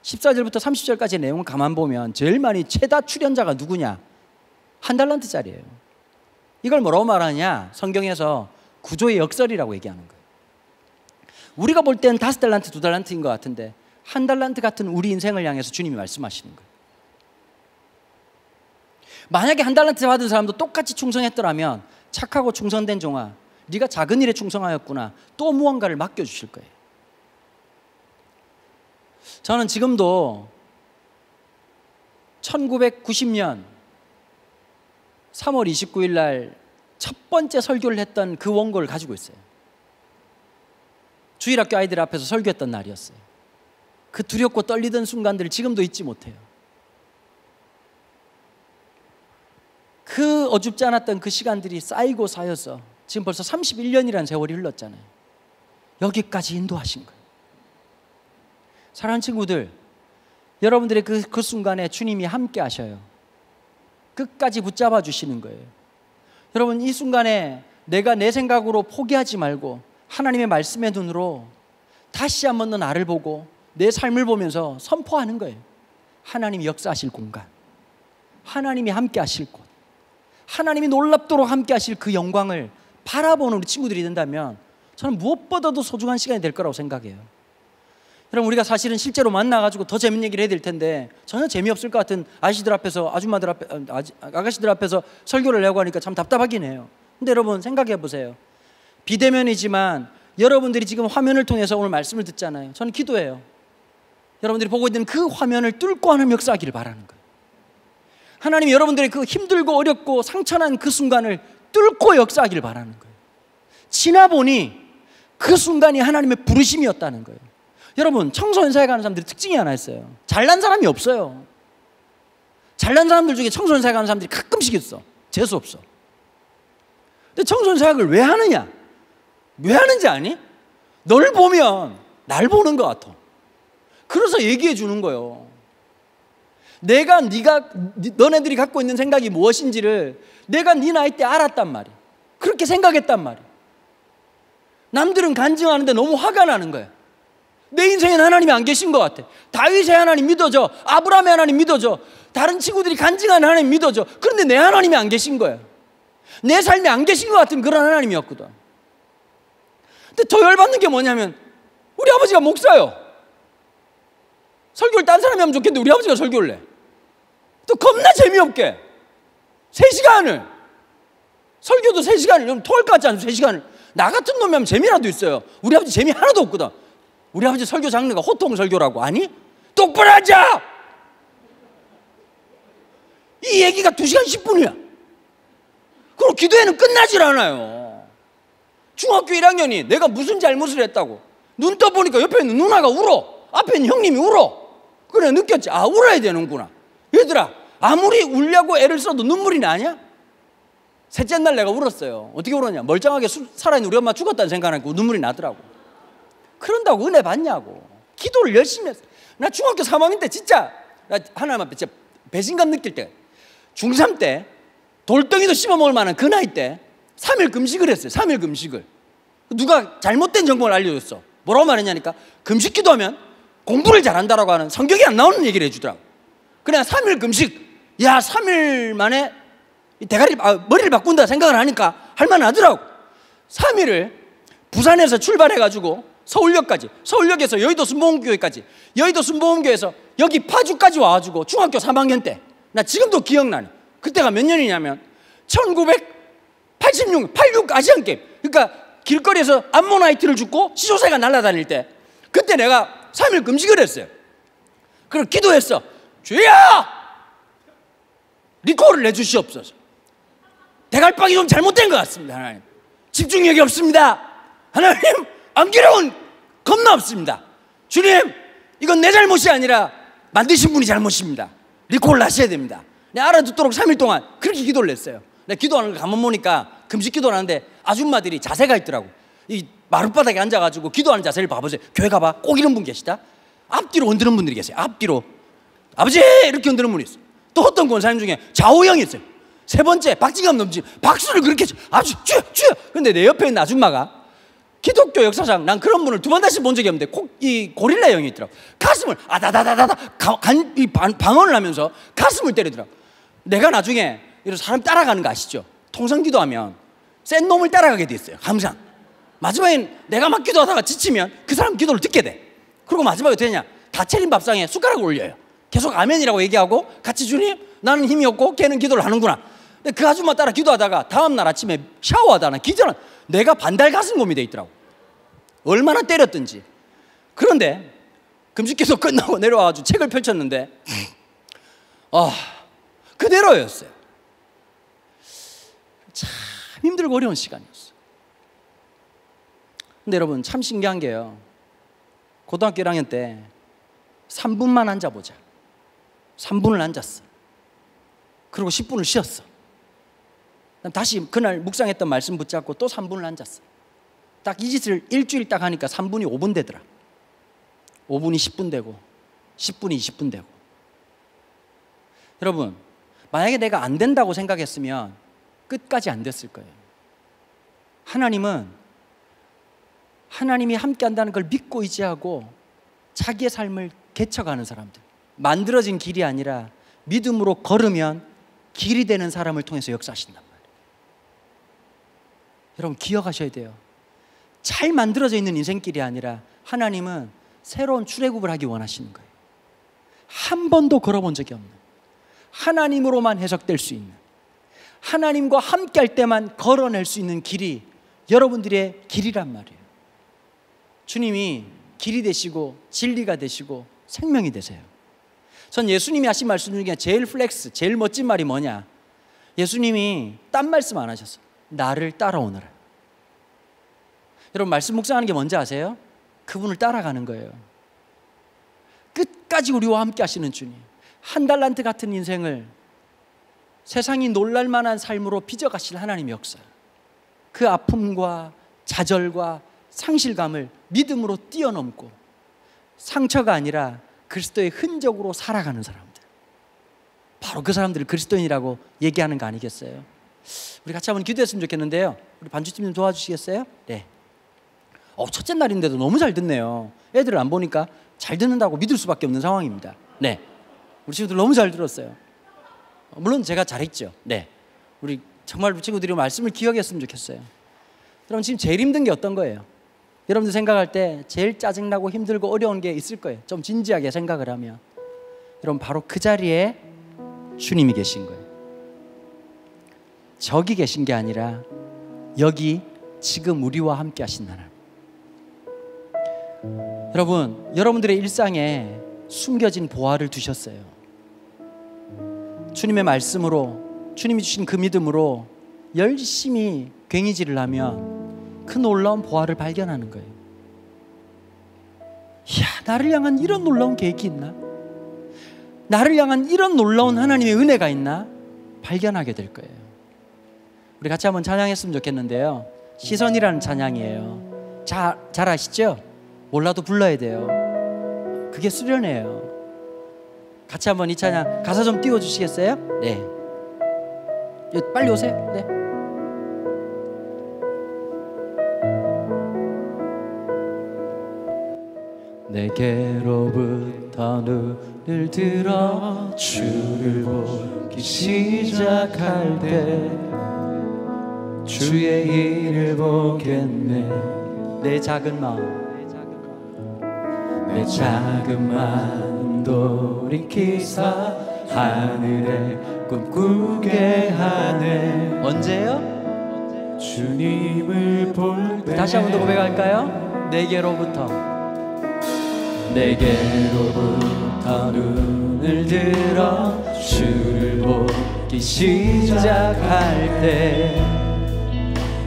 14절부터 30절까지의 내용을 가만 보면 제일 많이 최다 출연자가 누구냐? 1달란트짜리예요. 이걸 뭐라고 말하냐? 성경에서 구조의 역설이라고 얘기하는 거예요. 우리가 볼 땐 5달란트, 2달란트인 것 같은데 1달란트 같은 우리 인생을 향해서 주님이 말씀하시는 거예요. 만약에 1달란트 받은 사람도 똑같이 충성했더라면, 착하고 충성된 종아, 네가 작은 일에 충성하였구나, 또 무언가를 맡겨주실 거예요. 저는 지금도 1990년 3월 29일 날 첫 번째 설교를 했던 그 원고를 가지고 있어요. 주일학교 아이들 앞에서 설교했던 날이었어요. 그 두렵고 떨리던 순간들을 지금도 잊지 못해요. 그 어줍지 않았던 그 시간들이 쌓이고 쌓여서 지금 벌써 31년이라는 세월이 흘렀잖아요. 여기까지 인도하신 거예요. 사랑하는 친구들, 여러분들의 그 순간에 주님이 함께 하셔요. 끝까지 붙잡아 주시는 거예요. 여러분, 이 순간에 내가 내 생각으로 포기하지 말고 하나님의 말씀의 눈으로 다시 한번 더 나를 보고 내 삶을 보면서 선포하는 거예요. 하나님이 역사하실 공간, 하나님이 함께 하실 곳, 하나님이 놀랍도록 함께 하실 그 영광을 바라보는 우리 친구들이 된다면 저는 무엇보다도 소중한 시간이 될 거라고 생각해요. 여러분, 우리가 사실은 실제로 만나가지고 더 재밌는 얘기를 해야 될 텐데 전혀 재미없을 것 같은 아저씨들 앞에서, 아줌마들 앞에, 아가씨들 앞에서 설교를 하려고 하니까 참 답답하긴 해요. 근데 여러분, 생각해 보세요. 비대면이지만 여러분들이 지금 화면을 통해서 오늘 말씀을 듣잖아요. 저는 기도해요. 여러분들이 보고 있는 그 화면을 뚫고 하나님 역사하기를 바라는 거예요. 하나님이 여러분들의 그 힘들고 어렵고 상처난 그 순간을 뚫고 역사하기를 바라는 거예요. 지나보니 그 순간이 하나님의 부르심이었다는 거예요. 여러분, 청소년사에 가는 사람들이 특징이 하나 있어요. 잘난 사람이 없어요. 잘난 사람들 중에 청소년사에 가는 사람들이 가끔씩 있어. 재수 없어. 근데 청소년사역을 왜 하느냐? 왜 하는지 아니? 널 보면 날 보는 것 같아. 그래서 얘기해 주는 거예요. 너네들이 갖고 있는 생각이 무엇인지를 내가 네 나이 때 알았단 말이야. 그렇게 생각했단 말이야. 남들은 간증하는데 너무 화가 나는 거야. 내 인생엔 하나님이 안 계신 것 같아. 다윗의 하나님 믿어져, 아브라함의 하나님 믿어져, 다른 친구들이 간증하는 하나님 믿어져. 그런데 내 하나님이 안 계신 거야. 내 삶에 안 계신 것 같은 그런 하나님이었거든. 근데 더 열받는 게 뭐냐면 우리 아버지가 목사요. 설교를 딴 사람이 하면 좋겠는데 우리 아버지가 설교를 해. 또 겁나 재미없게 3시간을, 설교도 3시간을, 좀 토할 것 같지 않아요? 3시간을. 나 같은 놈이 하면 재미라도 있어요. 우리 아버지 재미 하나도 없거든. 우리 아버지 설교 장르가 호통 설교라고. 아니? 똑바로 앉아! 이 얘기가 2시간 10분이야. 그리고 기도회는 끝나질 않아요. 중학교 1학년이 내가 무슨 잘못을 했다고 눈 떠보니까 옆에 있는 누나가 울어. 앞에 있는 형님이 울어. 그래 느꼈지. 아, 울어야 되는구나. 얘들아, 아무리 울려고 애를 써도 눈물이 나냐? 셋째 날 내가 울었어요. 어떻게 울었냐? 멀쩡하게 살아있는 우리 엄마 죽었다는 생각하니까 눈물이 나더라고. 그런다고 은혜 받냐고. 기도를 열심히 했어. 나 중학교 3학년 때 진짜 나 하나님 앞에 진짜 배신감 느낄 때, 중3 때 돌덩이도 씹어먹을 만한 그 나이 때 3일 금식을 했어요. 3일 금식을. 누가 잘못된 정보를 알려줬어. 뭐라고 말했냐니까, 금식 기도하면 공부를 잘한다라고 하는, 성경에 안 나오는 얘기를 해주더라고. 그냥 3일 금식. 야, 3일 만에 머리를 바꾼다 생각을 하니까 할만하더라고. 3일을 부산에서 출발해가지고 서울역까지, 서울역에서 여의도 순복음교회까지, 여의도 순복음교회에서 여기 파주까지 와가지고 중학교 3학년 때, 나 지금도 기억나네. 그때가 몇 년이냐면 1986 아시안게임. 그러니까 길거리에서 암모나이트를 줍고 시조새가 날아다닐 때, 그때 내가 3일 금식을 했어요. 그리고 기도했어. 주야, 리콜을 내주시옵소서. 대갈박이 좀 잘못된 것 같습니다. 하나님, 집중력이 없습니다. 하나님, 암기력은 겁나 없습니다. 주님, 이건 내 잘못이 아니라 만드신 분이 잘못입니다. 리콜을 하셔야 됩니다. 내가 알아듣도록 3일 동안 그렇게 기도를 했어요. 내가 기도하는 걸 가만 보니까 금식 기도를 하는데 아줌마들이 자세가 있더라고. 이 마룻바닥에 앉아가지고 기도하는 자세를 봐보세요. 교회 가봐. 꼭 이런 분 계시다. 앞뒤로 흔드는 분들이 계세요. 앞뒤로. 아버지! 이렇게 흔드는 분이 있어요. 또 어떤 권사님 중에 좌우형이 있어요. 세 번째, 박진감 넘치 박수를 그렇게 쳐. 아주 쭈! 근데 내 옆에 있는 아줌마가, 기독교 역사상 난 그런 분을 2번 다시 본 적이 없는데 이 고릴라 형이 있더라고. 가슴을 아다다다다다 방언을 하면서 가슴을 때리더라고. 내가 나중에 이런 사람 따라가는 거 아시죠? 통성 기도하면 센 놈을 따라가게 돼 있어요. 항상 마지막엔 내가 막 기도하다가 지치면 그 사람 기도를 듣게 돼. 그리고 마지막에 어떻게 되냐, 다 차린 밥상에 숟가락을 올려요. 계속 아멘이라고 얘기하고 같이, 주님, 나는 힘이 없고 걔는 기도를 하는구나. 근데 그 아줌마 따라 기도하다가 다음날 아침에 샤워하다가 기절한, 내가 반달 가슴곰이 돼 있더라고. 얼마나 때렸든지. 그런데 금식기도 끝나고 내려와가지고 책을 펼쳤는데 그대로였어요. 참 힘들고 어려운 시간이었어요. 근데 여러분, 참 신기한 게요, 고등학교 1학년 때 3분만 앉아보자. 3분을 앉았어. 그리고 10분을 쉬었어. 다시 그날 묵상했던 말씀 붙잡고 또 3분을 앉았어. 딱 이 짓을 일주일 딱 하니까 3분이 5분 되더라. 5분이 10분 되고 10분이 20분 되고. 여러분, 만약에 내가 안 된다고 생각했으면 끝까지 안 됐을 거예요. 하나님은 하나님이 함께 한다는 걸 믿고 의지하고 자기의 삶을 개척하는 사람들, 만들어진 길이 아니라 믿음으로 걸으면 길이 되는 사람을 통해서 역사하신단 말이에요. 여러분, 기억하셔야 돼요. 잘 만들어져 있는 인생길이 아니라 하나님은 새로운 출애굽을 하기 원하시는 거예요. 한 번도 걸어본 적이 없는, 하나님으로만 해석될 수 있는, 하나님과 함께 할 때만 걸어낼 수 있는 길이 여러분들의 길이란 말이에요. 주님이 길이 되시고 진리가 되시고 생명이 되세요. 전 예수님이 하신 말씀 중에 제일 플렉스, 제일 멋진 말이 뭐냐, 예수님이 딴 말씀 안 하셨어요. 나를 따라오너라. 여러분, 말씀 묵상하는 게 뭔지 아세요? 그분을 따라가는 거예요. 끝까지 우리와 함께 하시는 주님, 한 달란트 같은 인생을 세상이 놀랄 만한 삶으로 빚어가실 하나님의 역사, 그 아픔과 좌절과 상실감을 믿음으로 뛰어넘고 상처가 아니라 그리스도의 흔적으로 살아가는 사람들, 바로 그 사람들을 그리스도인이라고 얘기하는 거 아니겠어요? 우리 같이 한번 기도했으면 좋겠는데요. 우리 반주팀 좀 도와주시겠어요? 네. 첫째 날인데도 너무 잘 듣네요. 애들을 안 보니까 잘 듣는다고 믿을 수밖에 없는 상황입니다. 네, 우리 친구들 너무 잘 들었어요. 물론 제가 잘했죠. 네, 우리 정말 우리 친구들이 말씀을 기억했으면 좋겠어요. 여러분, 지금 제일 힘든 게 어떤 거예요? 여러분들 생각할 때 제일 짜증나고 힘들고 어려운 게 있을 거예요. 좀 진지하게 생각을 하면. 여러분, 바로 그 자리에 주님이 계신 거예요. 저기 계신 게 아니라 여기 지금 우리와 함께 하신 하나님. 여러분, 여러분들의 일상에 숨겨진 보화를 두셨어요. 주님의 말씀으로, 주님이 주신 그 믿음으로 열심히 괭이질을 하면 그 놀라운 보화를 발견하는 거예요. 이야, 나를 향한 이런 놀라운 계획이 있나? 나를 향한 이런 놀라운 하나님의 은혜가 있나? 발견하게 될 거예요. 우리 같이 한번 찬양했으면 좋겠는데요. 시선이라는 찬양이에요. 잘 아시죠? 몰라도 불러야 돼요. 그게 수련이에요. 같이 한번 이 찬양 가사 좀 띄워주시겠어요? 네. 빨리 오세요. 네. 내게로부터 눈을 들어 주를 보기 시작할 때 주의 일을 보겠네. 내 작은 마음, 내 작은 마음 돌이키사 하늘에 꿈꾸게 하네. 언제요? 주님을 볼 때. 다시 한 번 더 고백할까요? 내게로부터 눈을 들어 주를 보기 시작할 때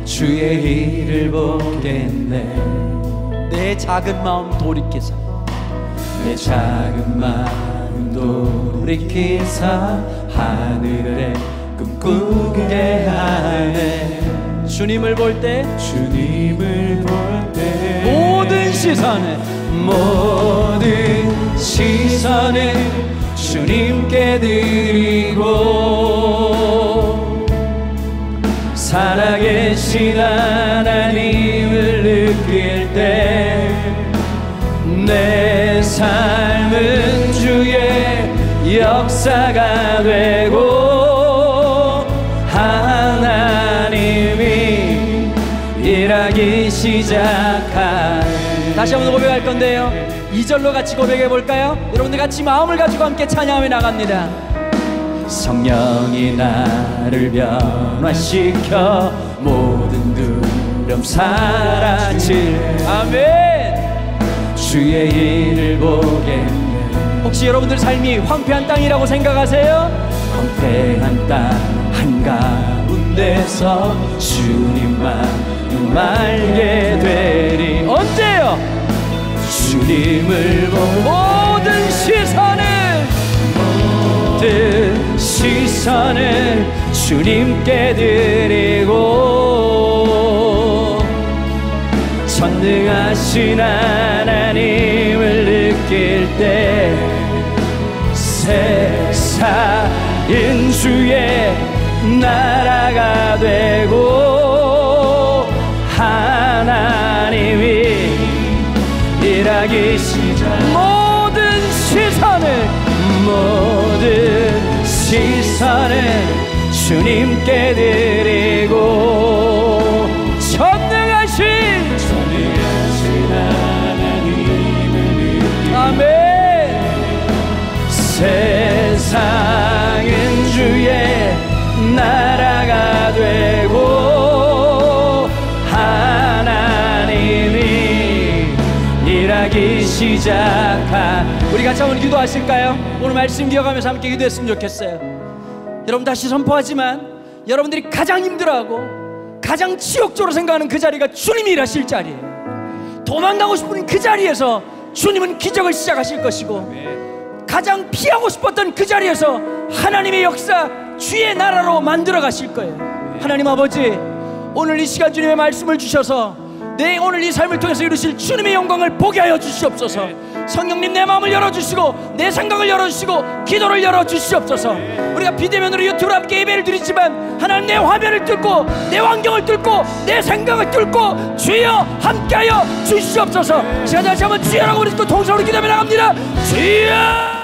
주의 일을 보겠네. 내 작은 마음 돌이키사, 내 작은 마음 돌이키사 하늘에 꿈꾸게 하네. 주님을 볼 때, 주님을 볼 때 모든 시선을 주님께 드리고 살아계신 하나님을 느낄 때 내 삶은 주의 역사가 되고 하나님이 일하기 시작한. 다시 한번 고백할 건데요. 2절로 같이 고백해 볼까요? 여러분들 같이 마음을 가지고 함께 찬양하며 나갑니다. 성령이 나를 변화시켜 모든 두려움 사라질. 아멘. 주의 일을 보겠네. 혹시 여러분들 삶이 황폐한 땅이라고 생각하세요? 황폐한 땅 한가운데서 주님만 알게 되리. 언제요? 주님을 보고 모든 시선을 주님께 드리고 전능하신 하나님을 느낄 때 세상은 주의 나라가 되고 하나님이 일하기 시작. 모든 시선을 주님께 드리고 전능하신 하나님을 느끼고. 아멘. 세상은 주의 나라가 되고 하나님이 일하기 시작한. 우리 같이 한번 기도하실까요? 오늘 말씀 기억하면서 함께 기도했으면 좋겠어요. 여러분 다시 선포하지만 여러분들이 가장 힘들어하고 가장 치욕적으로 생각하는 그 자리가 주님이 일하실 자리예요. 도망가고 싶은 그 자리에서 주님은 기적을 시작하실 것이고 가장 피하고 싶었던 그 자리에서 하나님의 역사, 주의 나라로 만들어 가실 거예요. 하나님 아버지, 오늘 이 시간 주님의 말씀을 주셔서 내 오늘 이 삶을 통해서 이루실 주님의 영광을 보게 하여 주시옵소서. 성령님, 내 마음을 열어주시고 내 생각을 열어주시고 기도를 열어주시옵소서. 우리가 비대면으로 유튜브로 함께 예배를 드리지만 하나님, 내 화면을 뚫고 내 환경을 뚫고 내 생각을 뚫고 주여 함께하여 주시옵소서. 시간 다시 한번 주여라고 우리 또 동성으로 기도하며 나갑니다. 주여.